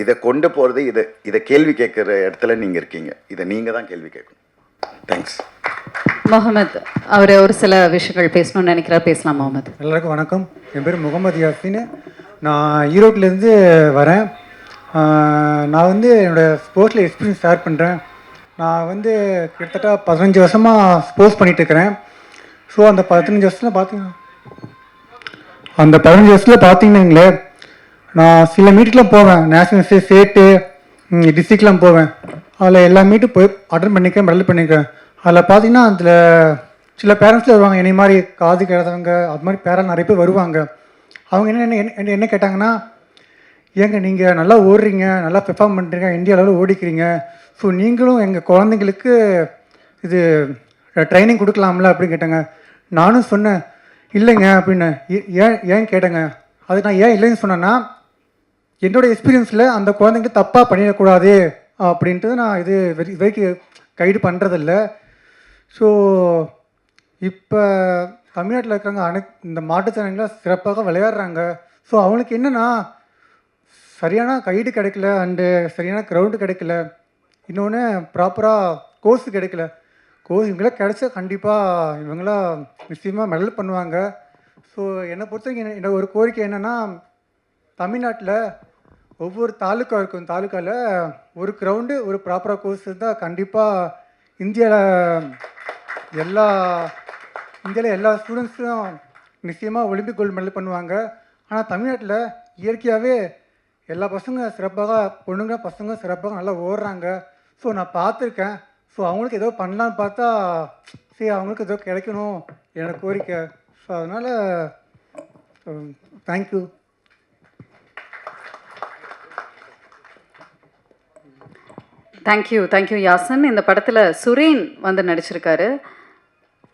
இதை கொண்டு போகிறது, இதை கேள்வி கேட்குற இடத்துல நீங்கள் இருக்கீங்க. இதை நீங்கள் தான் கேள்வி கேட்கணும். தேங்க்ஸ். முகமது அவர் ஒரு சில விஷயங்கள் பேசணும்னு நினைக்கிறார், பேசலாம். முகமது. எல்லாருக்கும் வணக்கம். என் பேர் முகமது யாசின். நான் ஈரோட்டிலேருந்து வரேன். நான் வந்து என்னோடய ஸ்போர்ட்ஸில் எக்ஸ்பீரியன்ஸ் ஷேர் பண்ணுறேன். நான் வந்து கிட்டத்தட்ட 15 வருஷமாக ஸ்போர்ட்ஸ் பண்ணிகிட்ருக்கிறேன். ஸோ அந்த 15 வருஷத்தில் பார்த்தீங்கன்னாங்களே, நான் சில மீட்டுக்கெலாம் போவேன். நேஷ்னல் ஸ்டேட்டு டிஸ்ட்ரிக்ட்லாம் போவேன். அதில் எல்லா மீட்டும் போய் அட்டன் பண்ணிக்கிறேன், மெடல் பண்ணிக்கிறேன். அதில் பார்த்தீங்கன்னா அதில் சில பேரண்ட்ஸில் வருவாங்க, என்னை மாதிரி காது கேட்காதவங்க, அது மாதிரி பேரண்ட் நிறைய பேர் வருவாங்க. அவங்க என்ன கேட்டாங்கன்னா, ஏங்க நீங்கள் நல்லா ஓடுறீங்க, நல்லா பெர்ஃபார்ம் பண்ணுறீங்க, இந்தியா லெவலில் ஓடிக்கிறீங்க, ஸோ நீங்களும் எங்கள் குழந்தைங்களுக்கு இது ட்ரைனிங் கொடுக்கலாம்ல அப்படின்னு கேட்டாங்க. நானும் சொன்னேன் இல்லைங்க அப்படின்னு. ஏன் கேட்டேங்க. அதுக்கு நான் ஏன் இல்லைன்னு சொன்னேன்னா, என்னோடய எக்ஸ்பீரியன்ஸில் அந்த குழந்தைங்க தப்பாக பண்ணிடக்கூடாது அப்படின்ட்டு நான் இது வரைக்கும் கைடு பண்ணுறதில்ல. ஸோ இப்போ தமிழ்நாட்டில் இருக்கிறவங்க இந்த மாற்றுத்திறனாளிகளாக சிறப்பாக விளையாடுறாங்க. ஸோ அவங்களுக்கு என்னென்னா, சரியான கைடு கிடைக்கல, அண்டு சரியான க்ரௌண்டு கிடைக்கல, இன்னொன்று ப்ராப்பராக கோர்ஸு கிடைக்கல. கோர்ஸ் இவங்களாம் கிடைச்சா கண்டிப்பாக இவங்களாம் நிச்சயமாக மெடல் பண்ணுவாங்க. ஸோ என்னை பொறுத்த வரைக்கும் என்னோட ஒரு கோரிக்கை என்னென்னா, தமிழ்நாட்டில் ஒவ்வொரு தாலுக்கா இருக்கும், தாலுக்காவில் ஒரு கிரவுண்டு ஒரு ப்ராப்பராக கோர்ஸ் இருந்தால் கண்டிப்பாக இந்தியாவில் எல்லா ஸ்டூடெண்ட்ஸும் நிச்சயமாக ஒலிம்பிக் கோல்டு மெடல் பண்ணுவாங்க. ஆனால் தமிழ்நாட்டில் இயற்கையாகவே எல்லா சிறப்பாக, பொண்ணுங்க பசங்க சிறப்பாக நல்லா ஓடுறாங்க. ஸோ நான் பார்த்துருக்கேன். ஸோ அவங்களுக்கு ஏதோ பண்ணலான்னு பார்த்தா சரி அவங்களுக்கு ஏதோ கிடைக்கணும் என்னோட கோரிக்கை. ஸோ அதனால் தேங்க்யூ. Thank you Yat-sen. இந்த படத்தில் சுரேன் வந்து நடிச்சிருக்காரு.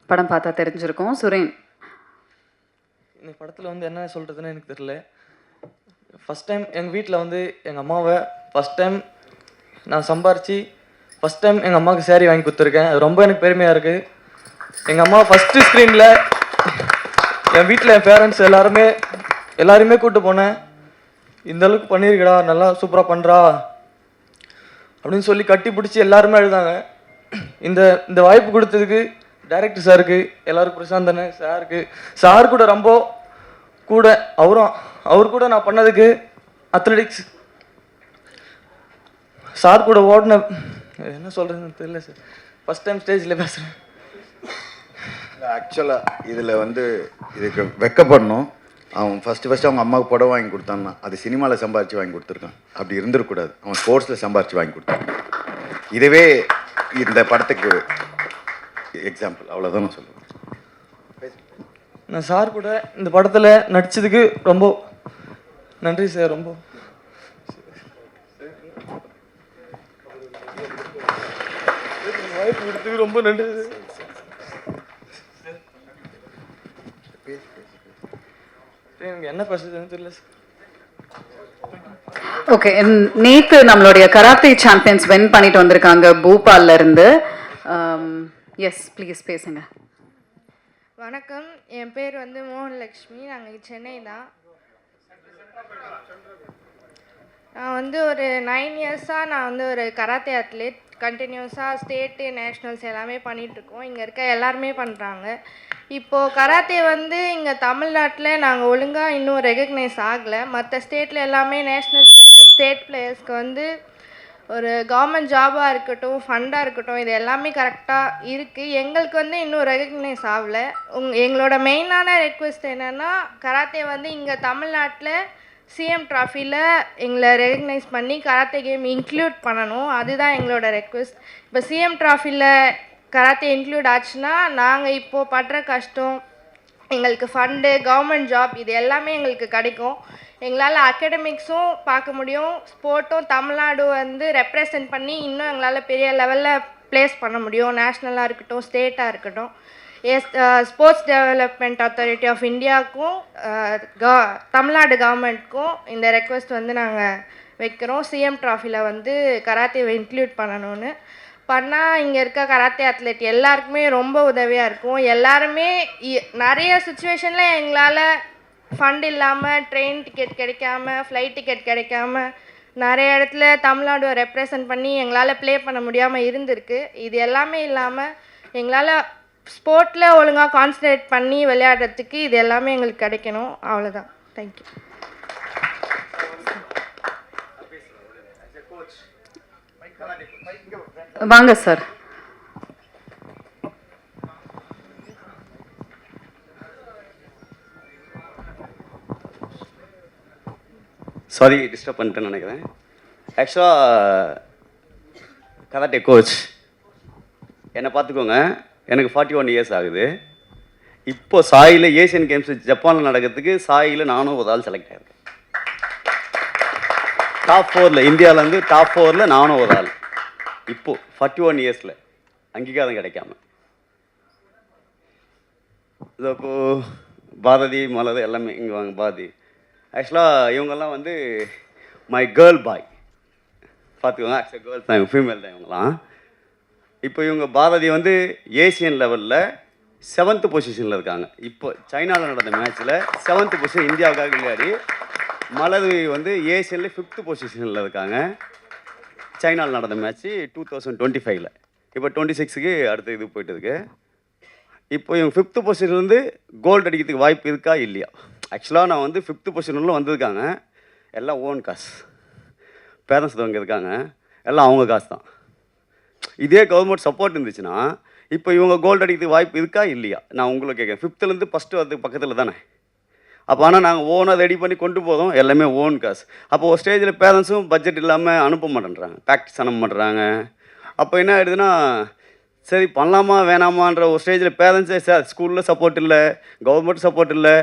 படம் பார்த்தா தெரிஞ்சிருக்கும். சுரேன், இந்த படத்தில் வந்து என்ன சொல்கிறதுன்னு எனக்கு தெரியல. ஃபஸ்ட் டைம் எங்கள் வீட்டில் வந்து எங்கள் அம்மாவை ஃபஸ்ட் டைம் நான் சம்பாரித்து ஃபஸ்ட் டைம் எங்கள் அம்மாவுக்கு சேரீ வாங்கி கொடுத்துருக்கேன். அது ரொம்ப எனக்கு பெருமையாக இருக்குது. எங்கள் அம்மா ஃபஸ்ட்டு ஸ்க்ரீனில் என் வீட்டில் என் பேரண்ட்ஸ் எல்லாருமே கூப்பிட்டு போனேன். இந்த அளவுக்கு பண்ணியிருக்கடா, நல்லா சூப்பராக பண்ணுறா அப்படின்னு சொல்லி கட்டி பிடிச்சி எல்லாருமே அழுதாங்க. இந்த வாய்ப்பு கொடுத்ததுக்கு டைரக்டர் சாருக்கு, எல்லாருக்கும் பிரசாந்த் அண்ணன் சாருக்கு, சார் கூட ரொம்ப கூட அவர் கூட நான் பண்ணதுக்கு அத்லெட்டிக்ஸ் சார் கூட ஓடின என்ன சொல்கிறதுன்னு தெரியல சார். ஃபஸ்ட் டைம் ஸ்டேஜில் பேசுகிறேன். ஆக்சுவலாக இதில் வந்து இதுக்கு வெக்கப்படணும். அவன் ஃபஸ்ட்டு அவங்க அம்மாவுக்கு புடவை வாங்கி கொடுத்தான்னா அது சினிமாவில் சம்பாரித்து வாங்கி கொடுத்துருக்கான். அப்படி இருந்துடக்கூடாது. அவன் ஸ்போர்ட்ஸில் சம்பாரித்து வாங்கி கொடுத்தான். இதுவே இந்த படத்துக்கு எக்ஸாம்பிள். அவ்வளோதான் நான் சொல்லுவேன். நான் சார் கூட இந்த படத்தில் நடித்ததுக்கு ரொம்ப நன்றி சார். ரொம்ப வாய்ப்பு கொடுத்ததுக்கு ரொம்ப நன்றி சார். எனக்கு என்ன பேசுறதுன்னு தெரியல சார். ஓகே, நேற்று நம்மளுடைய கராத்தே சாம்பியன்ஸ் வின் பண்ணிட்டு வந்திருக்காங்க பூபால்ல இருந்து. எஸ் ப்ளீஸ் பேசுங்க. வணக்கம், என் பேர் வந்து மோகன்லக்ஷ்மி. நாங்கள் சென்னை தான். நான் வந்து ஒரு 9 இயர்ஸாக நான் வந்து ஒரு கராத்தே அத்லெட். கண்டினியூஸாக ஸ்டேட்டு நேஷ்னல்ஸ் எல்லாமே பண்ணிகிட்ருக்கோம். இங்கே இருக்க எல்லாருமே பண்ணுறாங்க. இப்போது கராத்தே வந்து இங்கே தமிழ்நாட்டில் நாங்கள் ஒழுங்காக இன்னும் ரெகக்னைஸ் ஆகலை. மற்ற ஸ்டேட்டில் எல்லாமே நேஷ்னல் பிளேயர்ஸ், ஸ்டேட் பிளேயர்ஸ்க்கு வந்து ஒரு கவர்மெண்ட் ஜாபாக இருக்கட்டும், ஃபண்டாக இருக்கட்டும், இது எல்லாமே கரெக்டாக இருக்குது. எங்களுக்கு வந்து இன்னும் ரெகக்னைஸ் ஆகலை. எங்களோட மெயினான ரெக்வெஸ்ட் என்னென்னா, கராத்தே வந்து இங்கே தமிழ்நாட்டில் சிஎம் ட்ராஃபியில் எங்களை ரெகக்னைஸ் பண்ணி கராத்தே கேம் இன்க்ளூட் பண்ணணும். அதுதான் எங்களோட ரெக்வெஸ்ட். இப்போ சிஎம் ட்ராஃபியில் கராத்தே இன்க்ளூட் ஆச்சுன்னா நாங்கள் இப்போது படுற கஷ்டம், எங்களுக்கு ஃபண்டு, கவர்மெண்ட் ஜாப் இது எல்லாமே எங்களுக்கு கிடைக்கும். எங்களால் அகாடமிக்ஸும் பார்க்க முடியும், ஸ்போர்ட்டும் தமிழ்நாடு வந்து ரெப்ரசன்ட் பண்ணி இன்னும் எங்களால் பெரிய லெவலில் ப்ளேஸ் பண்ண முடியும். நேஷ்னலாக இருக்கட்டும், ஸ்டேட்டாக இருக்கட்டும். ஸ்போர்ட்ஸ் டெவலப்மெண்ட் அத்தாரிட்டி ஆஃப் இந்தியாவுக்கும் தமிழ்நாடு கவர்மெண்ட்க்கும் இந்த ரெக்வெஸ்ட் வந்து நாங்கள் வைக்கிறோம். சிஎம் ட்ராஃபியில் வந்து கராத்தேவை இன்க்ளூட் பண்ணணும்னு பண்ணால் இங்கே இருக்க கராத்தே அத்லெட் எல்லாருக்குமே ரொம்ப உதவியாக இருக்கும். எல்லாருமே நிறைய சுச்சுவேஷனில் எங்களால் ஃபண்ட் இல்லாமல், ட்ரெயின் டிக்கெட் கிடைக்காம, ஃப்ளைட் டிக்கெட் கிடைக்காம நிறைய இடத்துல தமிழ்நாடு ரெப்ரசன்ட் பண்ணி எங்களால் ப்ளே பண்ண முடியாமல் இருந்திருக்கு. இது எல்லாமே இல்லாமல் எங்களால் ஸ்போர்ட்டில் ஒழுங்காக கான்சன்ட்ரேட் பண்ணி விளையாடுறதுக்கு இது எல்லாமே எங்களுக்கு கிடைக்கணும். அவ்வளோதான். தேங்க்யூ. வாங்க சார். சாரி டிஸ்டர்ப் பண்ணிட்டேன்னு நினைக்கிறேன். ஆக்சுவலாக கராட்டே கோச் என்னை பார்த்துக்கோங்க, எனக்கு 41 இயர்ஸ் ஆகுது. இப்போ சாயில் ஏஷியன் கேம்ஸ் ஜப்பானில் நடக்கிறதுக்கு சாயில் நானும் ஒரு ஆள் செலக்ட் ஆகிருக்கேன். டாப் 4ல் இந்தியாவிலேருந்து டாப் 4ல் நானும் ஒரு ஆள். இப்போது 41 இயர்ஸில் அங்கீகாரம் கிடைக்காம. இது இப்போது பாரதி, மலர் எல்லாமே இங்கே வாங்க. பாரதி ஆக்சுவலாக இவங்கெல்லாம் வந்து மை கேர்ள் பாய். பார்த்துக்கோங்க, ஆக்சுவலாக கேர்ள்ஸ் தான், ஃபீமேல் தான் இவங்கெல்லாம். இப்போ இவங்க பாரதி வந்து ஏசியன் லெவலில் 7th பொசிஷனில் இருக்காங்க. இப்போ சைனாவில் நடந்த மேட்ச்சில் 7th பொசிஷன் இந்தியாவுக்காக விளையாடி, மலர் வந்து ஏசியனில் 5th பொசிஷனில் இருக்காங்க. சைனாவில் நடந்த மேட்ச்சு 2025ல். இப்போ 26க்கு அடுத்த இது போயிட்டு இருக்கு. இப்போ இவங்க 5th பொசிஷன்லேருந்து கோல்டு அடிக்கிறதுக்கு வாய்ப்பு இருக்கா இல்லையா? ஆக்சுவலாக நான் வந்து 5th பொசிஷனில் வந்திருக்காங்க. எல்லாம் ஓன் காசு, பேரண்ட்ஸ் அவங்க இருக்காங்க, எல்லாம் அவங்க காசு தான். இதே கவர்மெண்ட் சப்போர்ட் இருந்துச்சுன்னா இப்போ இவங்க கோல்டு அடிக்கிறதுக்கு வாய்ப்பு இருக்கா இல்லையா? நான் உங்களை கேட்குறேன். 5th ஃபஸ்ட்டு வரதுக்கு பக்கத்தில் தானே. அப்போ ஆனால் நாங்கள் ஓனாக ரெடி பண்ணி கொண்டு போதும், எல்லாமே ஓன் காசு. அப்போ ஒரு ஸ்டேஜில் பேரண்ட்ஸும் பட்ஜெட் இல்லாமல் அனுப்ப மாட்டேன்றாங்க, ப்ராக்டிஸ் அனுப்ப மாட்டேறாங்க. அப்போ என்ன ஆகிடுதுன்னா, சரி பண்ணலாமா வேணாமான்ற ஒரு ஸ்டேஜில் பேரண்ட்ஸே சார் ஸ்கூலில் சப்போர்ட் இல்லை, கவர்மெண்ட் சப்போர்ட் இல்லை,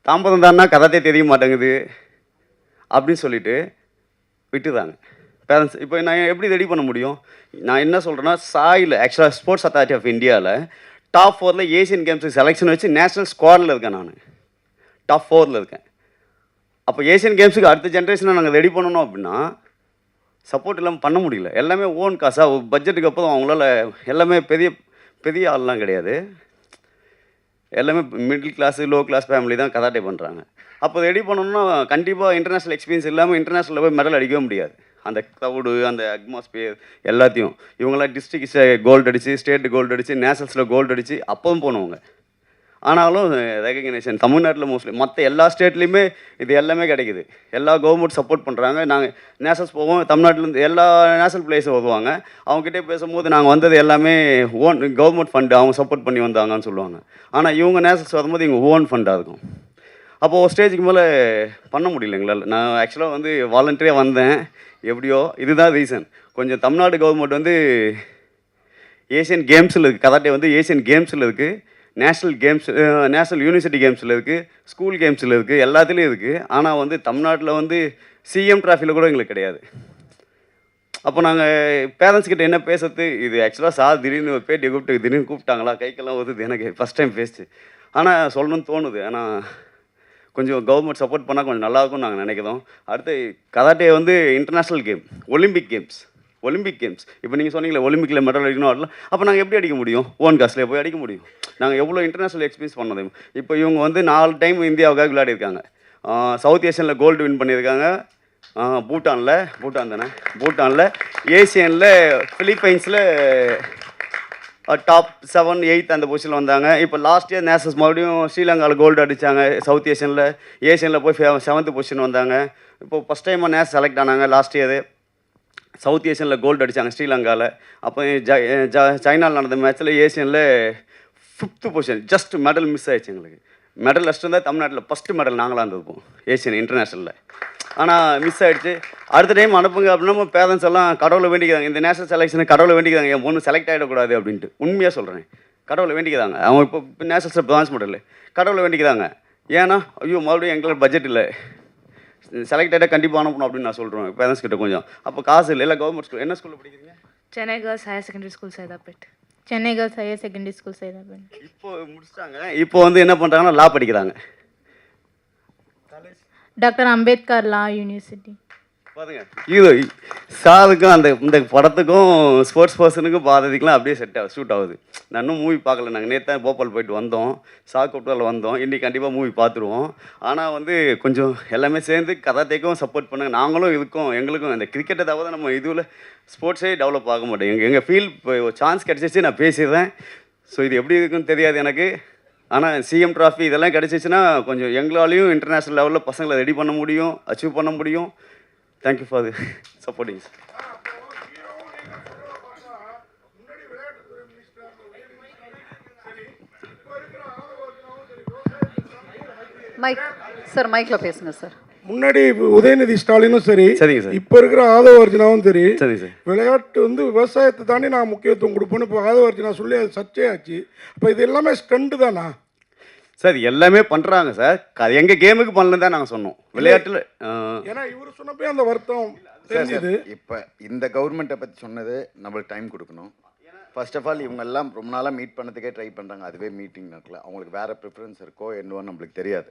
தாம்பரம் தானா கராத்தே தெரிய மாட்டேங்குது அப்படின்னு சொல்லிட்டு விட்டுறாங்க பேரண்ட்ஸ். இப்போ நான் எப்படி ரெடி பண்ண முடியும்? நான் என்ன சொல்கிறேன்னா, சாயில் ஆக்சுவலாக ஸ்போர்ட்ஸ் அத்தாரிட்டி ஆஃப் இந்தியாவில் டாப் 4ல் ஏஷியன் கேம்ஸுக்கு செலெக்ஷன் வச்சு நேஷ்னல் ஸ்குவாடில் இருக்கேன். நான் டாப் 4ல் இருக்கேன். அப்போ ஏஷியன் கேம்ஸுக்கு அடுத்த ஜென்ரேஷனை நாங்கள் ரெடி பண்ணணும் அப்படின்னா சப்போர்ட் இல்லாமல் பண்ண முடியல. எல்லாமே ஓன் காசாக பட்ஜெட்டுக்கு அப்புறம் அவங்களால எல்லாமே பெரிய பெரிய ஆள்லாம் கிடையாது. எல்லாமே middle class low class family தான் கராட்டே பண்ணுறாங்க. அப்போ ரெடி பண்ணணும்னா கண்டிப்பாக இன்டர்நேஷ்னல் எக்ஸ்பீரியன்ஸ் இல்லாமல் இன்டர்நேஷ்னலில் போய் மெடல் அடிக்கவே முடியாது. அந்த க்ரௌடு, அந்த அட்மாஸ்பியர் எல்லாத்தையும் இவங்களாம் டிஸ்ட்ரிக்ட் கோல்டு அடித்து, ஸ்டேட் கோல்டு அடித்து, நேஷனல்ஸில் கோல்டு அடித்து அப்பவும் போனவங்க. ஆனாலும் ரெகக்னேஷன் தமிழ்நாட்டில் மோஸ்ட்லி மற்ற எல்லா ஸ்டேட்லேயுமே இது எல்லாமே கிடைக்குது. எல்லா கவர்மெண்ட் சப்போர்ட் பண்ணுறாங்க. நாங்கள் நேஷனல்ஸ் போவோம், தமிழ்நாட்டிலேருந்து எல்லா நேஷனல் பிளேயர்ஸும் வருவாங்க. அவங்ககிட்டே பேசும்போது நாங்கள் வந்தது எல்லாமே ஓன் கவர்மெண்ட் ஃபண்டு, அவங்க சப்போர்ட் பண்ணி வந்தாங்கன்னு சொல்லுவாங்க. ஆனால் இவங்க நேஷனல்ஸ் வரும்போது இவங்க ஓன் ஃபண்டாக இருக்கும். அப்போது ஒரு ஸ்டேஜுக்கு மேலே பண்ண முடியல எங்களால். நான் ஆக்சுவலாக வந்து வாலண்டரியாக வந்தேன். எப்படியோ இதுதான் ரீசன். கொஞ்சம் தமிழ்நாடு கவர்மெண்ட் வந்து ஏஷியன் கேம்ஸில் இருக்குது, கராட்டே வந்து ஏஷியன் கேம்ஸில் இருக்குது, நேஷ்னல் கேம்ஸ், நேஷ்னல் யூனிவர்சிட்டி கேம்ஸில் இருக்குது, ஸ்கூல் கேம்ஸில் இருக்குது, எல்லாத்துலேயும் இருக்குது. ஆனால் வந்து தமிழ்நாட்டில் வந்து சிஎம் ட்ராஃபியில் கூட எங்களுக்கு கிடையாது. அப்போ நாங்கள் பேரண்ட்ஸ் கிட்ட என்ன பேசுறது, இது ஆக்சுவலாக சார் திடீர்னு ஒரு பேட்டியை கூப்பிட்டு திடீர்னு கூப்பிட்டாங்களா, கைக்கெல்லாம் வருது எனக்கு ஃபஸ்ட் டைம் பேசிச்சு. ஆனால் சொல்லணும்னு தோணுது. ஆனால் கொஞ்சம் கவர்மெண்ட் சப்போர்ட் பண்ணால் கொஞ்சம் நல்லாயிருக்கும்னு நாங்கள் நினைக்கிறோம். அடுத்து கராட்டே வந்து இன்டர்நேஷ்னல் கேம், ஒலிம்பிக் கேம்ஸ். இப்போ நீங்கள் சொன்னீங்களே ஒலிம்பிக்கில் மெடல் அடிக்கணும் வரலாம். அப்போ நாங்கள் எப்படி அடிக்க முடியும்? ஓன் காஸ்ட்லேயே போய் அடிக்க முடியும். நாங்கள் எவ்வளோ இன்டர்நேஷ்னல் எக்ஸ்பீரியன்ஸ் பண்ணது. இப்போ இவங்க வந்து 4 டைம் இந்தியாவுக்காக விளையாடிருக்காங்க. சவுத் ஏஷியனில் கோல்டு வின் பண்ணியிருக்காங்க. பூட்டானில் ஏசியனில் ஃபிலிப்பைன்ஸில் டாப் 7, 8 அந்த பொசிஷனில் வந்தாங்க. இப்போ லாஸ்ட் இயர் நேஷனல்ஸ் மறுபடியும் ஸ்ரீலங்காவில் கோல்டு அடித்தாங்க. சவுத் ஏஷியனில் போய் 7th பொசிஷன் வந்தாங்க. இப்போ ஃபஸ்ட் டைமாக நேஷனல் செலக்ட் ஆனாங்க. லாஸ்ட் இயர் சவுத் ஏஷியனில் கோல்டு அடித்தாங்க ஸ்ரீலங்காவில். அப்போ சைனாவில் நடந்த மேட்ச்சில் ஏஷியனில் 5th position. Just medal miss ஆகிடுச்சு எங்களுக்கு. மெடல் ஃபஸ்ட்டு இருந்தால் தமிழ்நாட்டில் ஃபஸ்ட்டு மெடல் நாங்களாக இருந்திருப்போம் ஏஷியன் இன்டர்நேஷ்னலில். ஆனால் மிஸ் ஆகிடுச்சு. அடுத்த டைம் அனுப்புங்க அப்படின்னா பேரண்ட்ஸ் எல்லாம் கடவுளை வேண்டிக்கிறாங்க. இந்த நேஷனல் செலெக்ஷனை கடவுளை வேண்டிக்கிறாங்க, என் பொண்ணு செலக்ட் ஆகிடக்கூடாது அப்படின்ட்டு. உண்மையாக சொல்கிறேன், கடவுளை வேண்டிக்கிறாங்க. அவங்க இப்போ நேஷனல்ஸில் பிரான்ஸ் மெடல் கடவுளை வேண்டிக்கிறாங்க. ஏன்னா ஐயோ மறுபடியும் எங்களுக்கு பட்ஜெட் இல்லை, செலக்ட் ஆகிட்டா கண்டிப்பாக அனுப்பணும் அப்படின்னு நான் சொல்கிறேன் பேரண்ட்ஸ் கிட்ட. கொஞ்சம் அப்போ காசு இல்லை. இல்லை கவர்மெண்ட் ஸ்கூல். என்ன ஸ்கூலில் படிக்கிறீங்க? Chennai girls higher secondary school Saidapet. Chennai girls higher secondary school Saidapet. இப்போ முடிச்சிட்டாங்க. இப்போ வந்து என்ன பண்ணுறாங்கன்னா லா படிக்கிறாங்க. டாக்டர் அம்பேத்கர் லா யூனிவர்சிட்டி. பாருங்க, இது சாருக்கும் அந்த இந்த படத்துக்கும் ஸ்போர்ட்ஸ் பர்சனுக்கும் பாரதிக்கெலாம் அப்படியே ஷூட் ஆகுது. நான் இன்னும் மூவி பார்க்கல. நாங்கள் நேற்று தான் போபால் போயிட்டு வந்தோம், சாக்கூட்டால் வந்தோம். இன்றைக்கி கண்டிப்பாக மூவி பார்த்துருவோம். ஆனால் வந்து கொஞ்சம் எல்லாமே சேர்ந்து கராத்தேக்கும் சப்போர்ட் பண்ணுங்க. நாங்களும் இதுக்கும் எங்களுக்கும் இந்த கிரிக்கெட்டை தவிர நம்ம இதுவில் ஸ்போர்ட்ஸே டெவலப் ஆக மாட்டோம். எங்கள் ஃபீல்ட் இப்போ சான்ஸ் கிடச்சிச்சு, நான் பேசிடுறேன். ஸோ இது எப்படி இருக்குன்னு தெரியாது எனக்கு. ஆனால் சிஎம் ட்ராஃபி இதெல்லாம் கிடச்சிச்சின்னா கொஞ்சம் எங்களாலையும் இன்டர்நேஷ்னல் லெவலில் பசங்களை ரெடி பண்ண முடியும், அச்சீவ் பண்ண முடியும். Thank you for the supporting. Mic sir, மைக்கில் பேசுங்க சார். முன்னாடி உதயநிதி ஸ்டாலினும் சரி, சரிங்க சார், இப்போ இருக்கிற ஆதவ அர்ஜுனாவும் சரி, சரி சார், விளையாட்டு வந்து விவசாயத்தை தாண்டி நான் முக்கியத்துவம் கொடுப்பேன்னு இப்போ ஆதவ அர்ஜுனா சொல்லி அது சர்ச்சையாச்சு. இப்போ இது எல்லாமே ஸ்டண்டு தானா சார்? எல்லாமே பண்ணுறாங்க சார். எங்கள் கேமுக்கு பண்ணலன்னு தான் நாங்கள் சொன்னோம். விளையாட்டில் ஏன்னா இவர் சொன்னப்போ அந்த வருத்தம் தெரிஞ்சது. இப்போ இந்த கவர்மெண்ட்டை பற்றி சொன்னது நம்மளுக்கு டைம் கொடுக்கணும். ஃபர்ஸ்ட் ஆஃப் ஆல் இவங்க எல்லாம் ரொம்ப நாளாக மீட் பண்ணதுக்கே ட்ரை பண்ணுறாங்க. அதுவே மீட்டிங் நடக்கல. அவங்களுக்கு வேறு ப்ரிஃபரன்ஸ் இருக்கோ என்னவோ நம்மளுக்கு தெரியாது.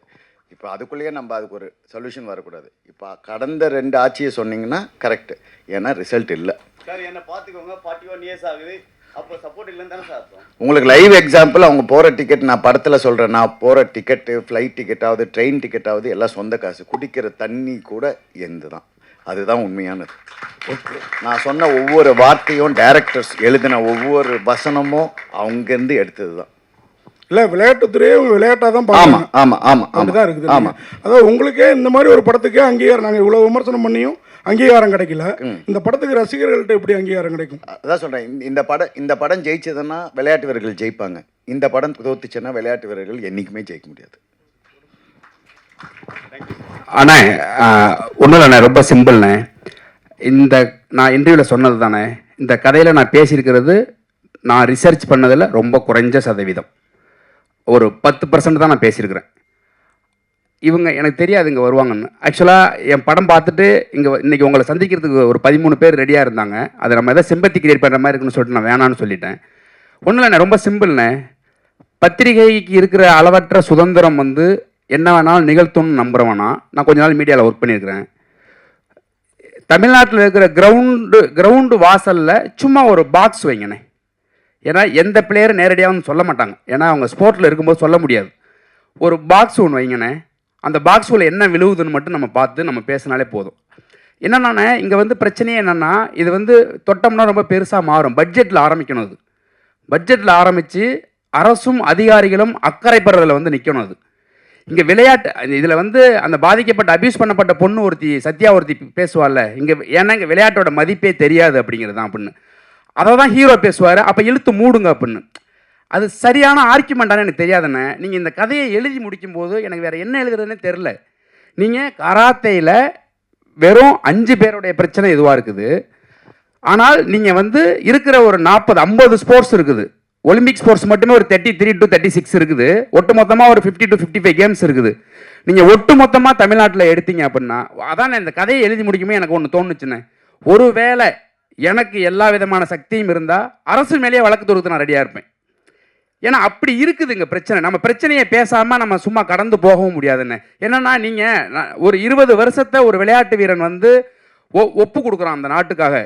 இப்போ அதுக்குள்ளேயே நம்ம அதுக்கு ஒரு சொல்யூஷன் வரக்கூடாது. இப்போ கடந்த 2 ஆட்சியை சொன்னீங்கன்னா கரெக்டு. ஏன்னா ரிசல்ட் இல்லை சார். என்ன பார்த்துக்கோங்க, 41 years ஆகுது. அப்போ சப்போர்ட் இல்லைன்னு தானே சார் அர்த்தம்? உங்களுக்கு லைவ் எக்ஸாம்பிள் அவங்க போகிற டிக்கெட் நான் படத்தில் சொல்கிறேன். நான் போகிற டிக்கெட்டு, ஃப்ளைட் டிக்கெட்டாவது, ட்ரெயின் டிக்கெட்டாவது எல்லாம் சொந்த காசு. குடிக்கிற தண்ணி கூட எந்த தான். அதுதான் உண்மையானது. நான் சொன்ன ஒவ்வொரு வார்த்தையும் டைரக்டர்ஸ் எழுதின ஒவ்வொரு வசனமும் அவங்கேருந்து எடுத்தது தான். இல்லை, விளையாட்டுத்துறையே விளையாட்டாக தான் ஆமாம் ஆமாம் ஆமாம் அப்படிதான் இருக்குது. ஆமாம். அதாவது உங்களுக்கே இந்த மாதிரி ஒரு படத்துக்கே அங்கீகாரம், நாங்கள் இவ்வளோ விமர்சனம் பண்ணியும் அங்கீகாரம் கிடைக்கல. இந்த படத்துக்கு ரசிகர்கள்ட்ட எப்படி அங்கீகாரம் கிடைக்கும்? அதான் சொல்கிறேன். இந்த படம் ஜெயிச்சதுன்னா விளையாட்டு வீரர்கள் ஜெயிப்பாங்க. இந்த படம் தோத்துச்சுன்னா விளையாட்டு வீரர்கள் என்றைக்குமே ஜெயிக்க முடியாது. அண்ணே ஒன்றும் இல்லைண்ணே, ரொம்ப சிம்பிள்ண்ணே. இந்த நான் இன்டர்வியூவில் சொன்னது தானே, இந்த கதையில் நான் பேசியிருக்கிறது நான் ரிசர்ச் பண்ணதில் ரொம்ப குறைஞ்ச சதவீதம், ஒரு 10% தான் நான் பேசியிருக்கிறேன். இவங்க எனக்கு தெரியாது இங்கே வருவாங்கன்னு. ஆக்சுவலாக என் படம் பார்த்துட்டு இன்றைக்கி உங்களை சந்திக்கிறதுக்கு ஒரு 13 பேர் ரெடியாக இருந்தாங்க. அதை நம்ம எதாவது சிம்பத்தி கிரியேட் பண்ணுற மாதிரி இருக்குன்னு சொல்லிட்டு நான் வேணான்னு சொல்லிட்டேன். ஒன்றும் இல்லைண்ணே, ரொம்ப சிம்பிள்ண்ணே. பத்திரிகைக்கு இருக்கிற அளவற்ற சுதந்திரம் வந்து என்ன வேணாலும் நிகழ்த்தும்னு நம்புகிறவனா. நான் கொஞ்ச நாள் மீடியாவில் ஒர்க் பண்ணியிருக்கிறேன். தமிழ்நாட்டில் இருக்கிற கிரவுண்டு வாசலில் சும்மா ஒரு பாக்ஸ் வைங்கண்ணே. ஏன்னா எந்த பிளேயரும் நேரடியாக வந்து சொல்ல மாட்டாங்க, ஏன்னா அவங்க ஸ்போர்ட்டில் இருக்கும்போது சொல்ல முடியாது. ஒரு பாக்ஸ் ஒன்று வைங்கண்ணே, அந்த பாக்ஸுக்குள்ளே என்ன விழுவுதுன்னு மட்டும் நம்ம பார்த்து நம்ம பேசினாலே போதும். என்னென்னா இங்கே வந்து பிரச்சனையே என்னென்னா, இது வந்து தொட்டோம்னா ரொம்ப பெருசாக மாறும். பட்ஜெட்டில் ஆரம்பிக்கணும். அது பட்ஜெட்டில் ஆரம்பித்து அரசும் அதிகாரிகளும் அக்கறைப்படுறதில் வந்து நிற்கணும். அது இங்கே விளையாட்டு இதில் வந்து அந்த பாதிக்கப்பட்ட அபியூஸ் பண்ணப்பட்ட பொண்ணு ஒருத்தி சத்யா ஒருத்தி பேசுவாள்ல இங்கே, ஏன்னா இங்கே விளையாட்டோட மதிப்பே தெரியாது அப்படிங்கிறது தான் அப்படின்னு. அதை தான் ஹீரோ பேசுவார், அப்போ இழுத்து மூடுங்க அப்படின்னு. அது சரியான ஆர்கியூமெண்ட்டானு எனக்கு தெரியாதுண்ணே. நீங்கள் இந்த கதையை எழுதி முடிக்கும்போது எனக்கு வேறு என்ன எழுதுறதுன்னே தெரில. நீங்கள் கராத்தேயில் வெறும் 5 பேருடைய பிரச்சனை இதுவாக இருக்குது. ஆனால் நீங்கள் வந்து இருக்கிற ஒரு 40-50 ஸ்போர்ட்ஸ் இருக்குது. ஒலிம்பிக் ஸ்போர்ட்ஸ் மட்டுமே ஒரு 33 to 36 இருக்குது. ஒட்டு மொத்தமாக ஒரு 50 to 55 கேம்ஸ் இருக்குது. நீங்கள் ஒட்டு மொத்தமாக தமிழ்நாட்டில் எடுத்தீங்க அப்படின்னா, அதான் இந்த கதையை எழுதி முடிக்குமே எனக்கு ஒன்று தோணுச்சுண்ணே. ஒருவேளை எனக்கு எல்லா விதமான சக்தியும் இருந்தால் அரசு மேலேயே வழக்கு தொடுத்து நான் ரெடியாக இருப்பேன். ஏன்னா அப்படி இருக்குதுங்க பிரச்சனை. நம்ம பிரச்சனையை பேசாமல் நம்ம சும்மா கடந்து போகவும் முடியாதுண்ணே. என்னென்னா நீங்கள் ஒரு 20 வருஷத்தை ஒரு விளையாட்டு வீரன் வந்து ஒப்பு கொடுக்குறான் அந்த நாட்டுக்காக.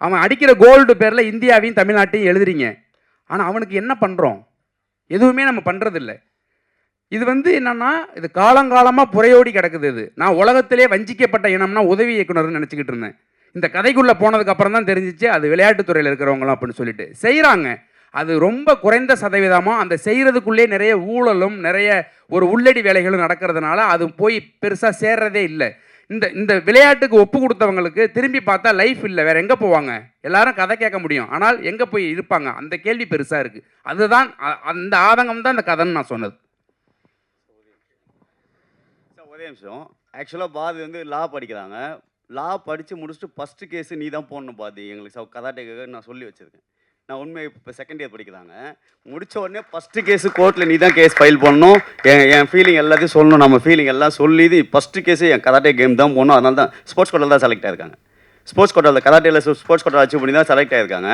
அவன் அடிக்கிற கோல்டு பேரில் இந்தியாவையும் தமிழ்நாட்டையும் எழுதுறீங்க. ஆனால் அவனுக்கு என்ன பண்ணுறோம்? எதுவுமே நம்ம பண்ணுறதில்ல. இது வந்து என்னென்னா இது காலங்காலமாக புறையோடி கிடக்குது. இது நான் உலகத்திலே வஞ்சிக்கப்பட்ட இனம்னா உதவி இயக்குனர்னு நினச்சிக்கிட்டு இருந்தேன். இந்த கதைக்குள்ளே போனதுக்கப்புறம் தான் தெரிஞ்சிச்சு அது விளையாட்டுத்துறையில் இருக்கிறவங்களாம் அப்படின்னு சொல்லிட்டு செய்கிறாங்க. அது ரொம்ப குறைந்த சதவீதமாக அந்த செய்கிறதுக்குள்ளே நிறைய ஊழலும் நிறைய ஒரு உள்ளடி வேலைகளும் நடக்கிறதுனால அது போய் பெருசாக சேர்றதே இல்லை. இந்த விளையாட்டுக்கு ஒப்பு கொடுத்தவங்களுக்கு திரும்பி பார்த்தா லைஃப் இல்லை, வேறு எங்கே போவாங்க? எல்லாரும் கதை கேட்க முடியும், ஆனால் எங்கே போய் இருப்பாங்க? அந்த கேள்வி பெருசாக இருக்குது. அதுதான் அந்த ஆதங்கம் தான் இந்த கதைன்னு நான் சொன்னது. ஒரே நிமிஷம். ஆக்சுவலாக பாதி வந்து லா படிக்கிறாங்க. லா படித்து முடிச்சுட்டு ஃபஸ்ட்டு கேஸு நீ தான் போடணும் பாதி எங்களுக்கு கராட்டேக்காக நான் சொல்லி வச்சுருக்கேன். நான் உண்மை இப்போ செகண்ட் இயர் படிக்கிறாங்க. முடித்த உடனே ஃபஸ்ட்டு கேஸு கோர்ட்டில் நீ தான் கேஸ் ஃபைல் பண்ணணும், என் ஃபீலிங் எல்லாத்தையும் சொல்லணும், நம்ம ஃபீலிங் எல்லாம் சொல்லி இது ஃபஸ்ட்டு கேஸு என் கராட்டே கேம் தான் போகணும். அதனால தான் ஸ்போர்ட்ஸ் கோட்டாவில் தான் செலக்ட் ஆகிருக்காங்க. ஸ்போர்ட்ஸ் கோட்டாவில் கராட்டேயில் ஸ்போர்ட்ஸ் கோட்டா அச்சீவ் பண்ணி தான் செலக்ட் ஆகிருக்காங்க.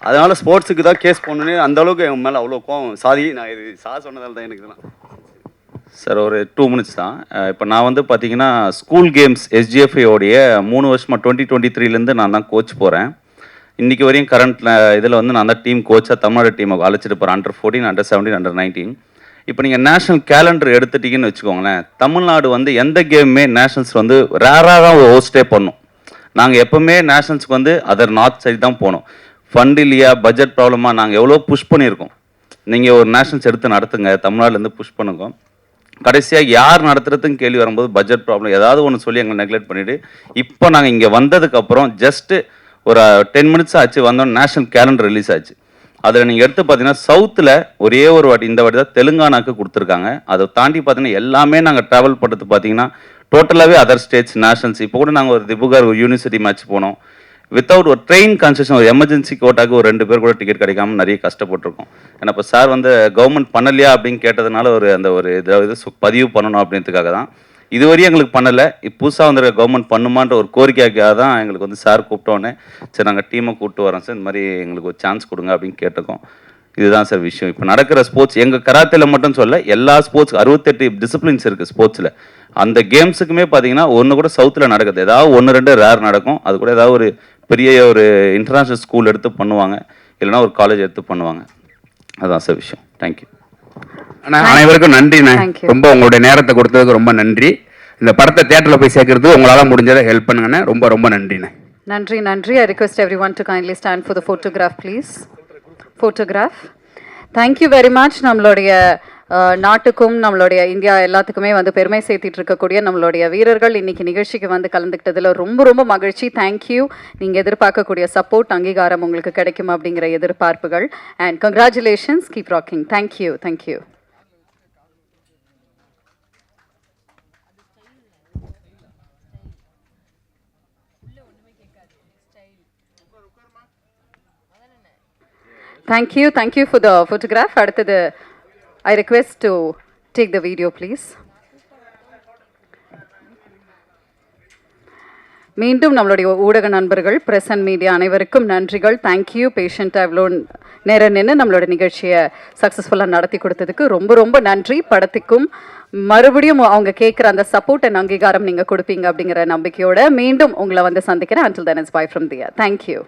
அதனால் ஸ்போர்ட்ஸுக்கு தான் கேஸ் போடணுன்னு அந்தளவுக்கு என் மேலே அவ்வளோ கோவம். நான் இது சொன்னதால தான் எனக்கு இதெல்லாம். சார் ஒரு 2 minutes தான். இப்போ நான் வந்து பார்த்தீங்கன்னா ஸ்கூல் கேம்ஸ் SGFA-உடைய 3 வருஷமாக 2023லேருந்து நான் தான் கோச் போகிறேன். இன்றைக்கி வரையும் கரண்ட்டில் இதில் வந்து நான் தான் டீம் கோச்சாக தமிழ்நாடு டீமை அழைச்சிட்டு போகிறேன். Under 14, Under 17, Under 19. இப்போ நீங்கள் நேஷ்னல் கேலண்டர் எடுத்துட்டிங்கன்னு வச்சுக்கோங்களேன், தமிழ்நாடு வந்து எந்த கேமுமே நேஷ்னல்ஸ் வந்து ரேராக தான் ஹோஸ்டே பண்ணோம். நாங்கள் எப்போவுமே நேஷ்னல்ஸ்க்கு வந்து அதர் நார்த் சைடு தான் போனோம். ஃபண்ட் இல்லையா, பட்ஜெட் ப்ராப்ளமாக நாங்கள் எவ்வளோ புஷ் பண்ணியிருக்கோம். நீங்கள் ஒரு நேஷ்னல்ஸ் எடுத்து நடத்துங்க, தமிழ்நாடுலேருந்து புஷ் பண்ணுங்க. கடைசியாக யார் நடத்துறதுன்னு கேள்வி வரும்போது பட்ஜெட் ப்ராப்ளம் ஏதாவது ஒன்று சொல்லி எங்களை நெக்லெக்ட் பண்ணிவிட்டு இப்போ நாங்கள் இங்கே வந்ததுக்கப்புறம் ஜஸ்ட்டு ஒரு 10 minutes ஆச்சு வந்தோம், நேஷ்னல் கேலண்டர் ரிலீஸ் ஆச்சு. அதில் நீங்கள் எடுத்து பார்த்தீங்கன்னா சவுத்தில் ஒரே ஒரு வாட்டி இந்த வாட்டி தான் தெலுங்கானாக்கு கொடுத்துருக்காங்க. அதை தாண்டி பார்த்தீங்கன்னா எல்லாமே நாங்கள் ட்ராவல் பண்ணுறது பார்த்தீங்கன்னா டோட்டலாகவே அதர் ஸ்டேட்ஸ் நேஷனல்ஸ். இப்போ கூட நாங்கள் ஒரு திபுகார் ஒரு யூனிவர்சிட்டி மேட்ச் போனோம். வித்தவுட் ஒரு ட்ரெயின் கன்செஷன், ஒரு எமர்ஜென்சி கோட்டாக்கு ஒரு 2 பேர் கூட டிக்கெட் கிடைக்காம நிறைய கஷ்டப்பட்டுருக்கோம். ஏன்னா இப்போ சார் வந்து கவர்மெண்ட் பண்ணலையா அப்படின்னு கேட்டதுனால ஒரு அந்த ஒரு இது பதிவு பண்ணணும் அப்படின்றதுக்காக தான். இதுவரையும் எங்களுக்கு பண்ணலை. இப்போ புதுசாக வந்துருக்க கவர்மெண்ட் பண்ணுமான்ற ஒரு கோரிக்கைக்காக தான் எங்களுக்கு வந்து சார் கூப்பிட்டோன்னே சரி நாங்கள் டீமை கூப்பிட்டு வரோம் சார், இந்த மாதிரி எங்களுக்கு ஒரு சான்ஸ் கொடுங்க அப்படின்னு கேட்டிருக்கோம். இதுதான் சார் விஷயம். இப்போ நடக்கிற ஸ்போர்ட்ஸ் எங்கள் கராத்தேல மட்டும் சொல்ல, எல்லா ஸ்போர்ட்ஸ் 68 டிசிப்ளின்ஸ் இருக்குது ஸ்போர்ட்ஸில். அந்த கேம்ஸுக்குமே பார்த்தீங்கன்னா ஒன்று கூட சவுத்தில் நடக்குது, ஏதாவது 1-2 ரேர் நடக்கும். அது கூட ஏதாவது ஒரு பெரிய ஒரு இன்டர்நேஷ்னல் ஸ்கூல் எடுத்து பண்ணுவாங்க, இல்லைனா ஒரு காலேஜ் எடுத்து பண்ணுவாங்க. அதுதான் சார் விஷயம். தேங்க்யூ. அனைவருக்கும் நன்றிண்ணே. ரொம்ப உங்களுடைய நேரத்தை கொடுத்ததுக்கு ரொம்ப நன்றி. இந்த படத்தை தியேட்டரில் போய் சேர்க்கறதுக்கு உங்களால் முடிஞ்சதை ஹெல்ப் பண்ணுங்கண்ணே. ரொம்ப ரொம்ப நன்றிண்ணே. நன்றி நன்றி. I request everyone to kindly stand for the photograph, please. Photograph. Thank you very much. நம்மளுடைய நாட்டுக்கும் நம்மளுடைய இந்தியா எல்லாத்துக்குமே வந்து பெருமை சேர்த்திட்டு இருக்கக்கூடிய நம்மளுடைய வீரர்கள் இன்னைக்கு நிகழ்ச்சிக்கு வந்து கலந்துக்கிட்டதில் ரொம்ப ரொம்ப மகிழ்ச்சி. தேங்க்யூ. நீங்கள் எதிர்பார்க்கக்கூடிய சப்போர்ட் அங்கீகாரம் உங்களுக்கு கிடைக்கும் அப்படிங்கிற எதிர்பார்ப்புகள். And congratulations. Keep rocking. Thank you. Thank you. Thank you for the photograph. அடுத்தது I request to take the video, please. மீண்டும் நம்மளுடைய ஊடக நண்பர்கள், பிரஸ் அண்ட் மீடியா அனைவருக்கும் நன்றிகள். தேங்க்யூ. பேஷண்ட்டாக இவ்வளோ நேரம் நின்று நம்மளோட நிகழ்ச்சியை சக்ஸஸ்ஃபுல்லாக நடத்தி கொடுத்ததுக்கு ரொம்ப ரொம்ப நன்றி. படத்துக்கும் மறுபடியும் அவங்க கேட்குற அந்த சப்போர்ட் அண்ட் அங்கீகாரம் நீங்கள் கொடுப்பீங்க அப்படிங்கிற நம்பிக்கையோட மீண்டும் உங்களை வந்து சந்திக்கிறேன். Until then, it's bye from Diya. Thank you.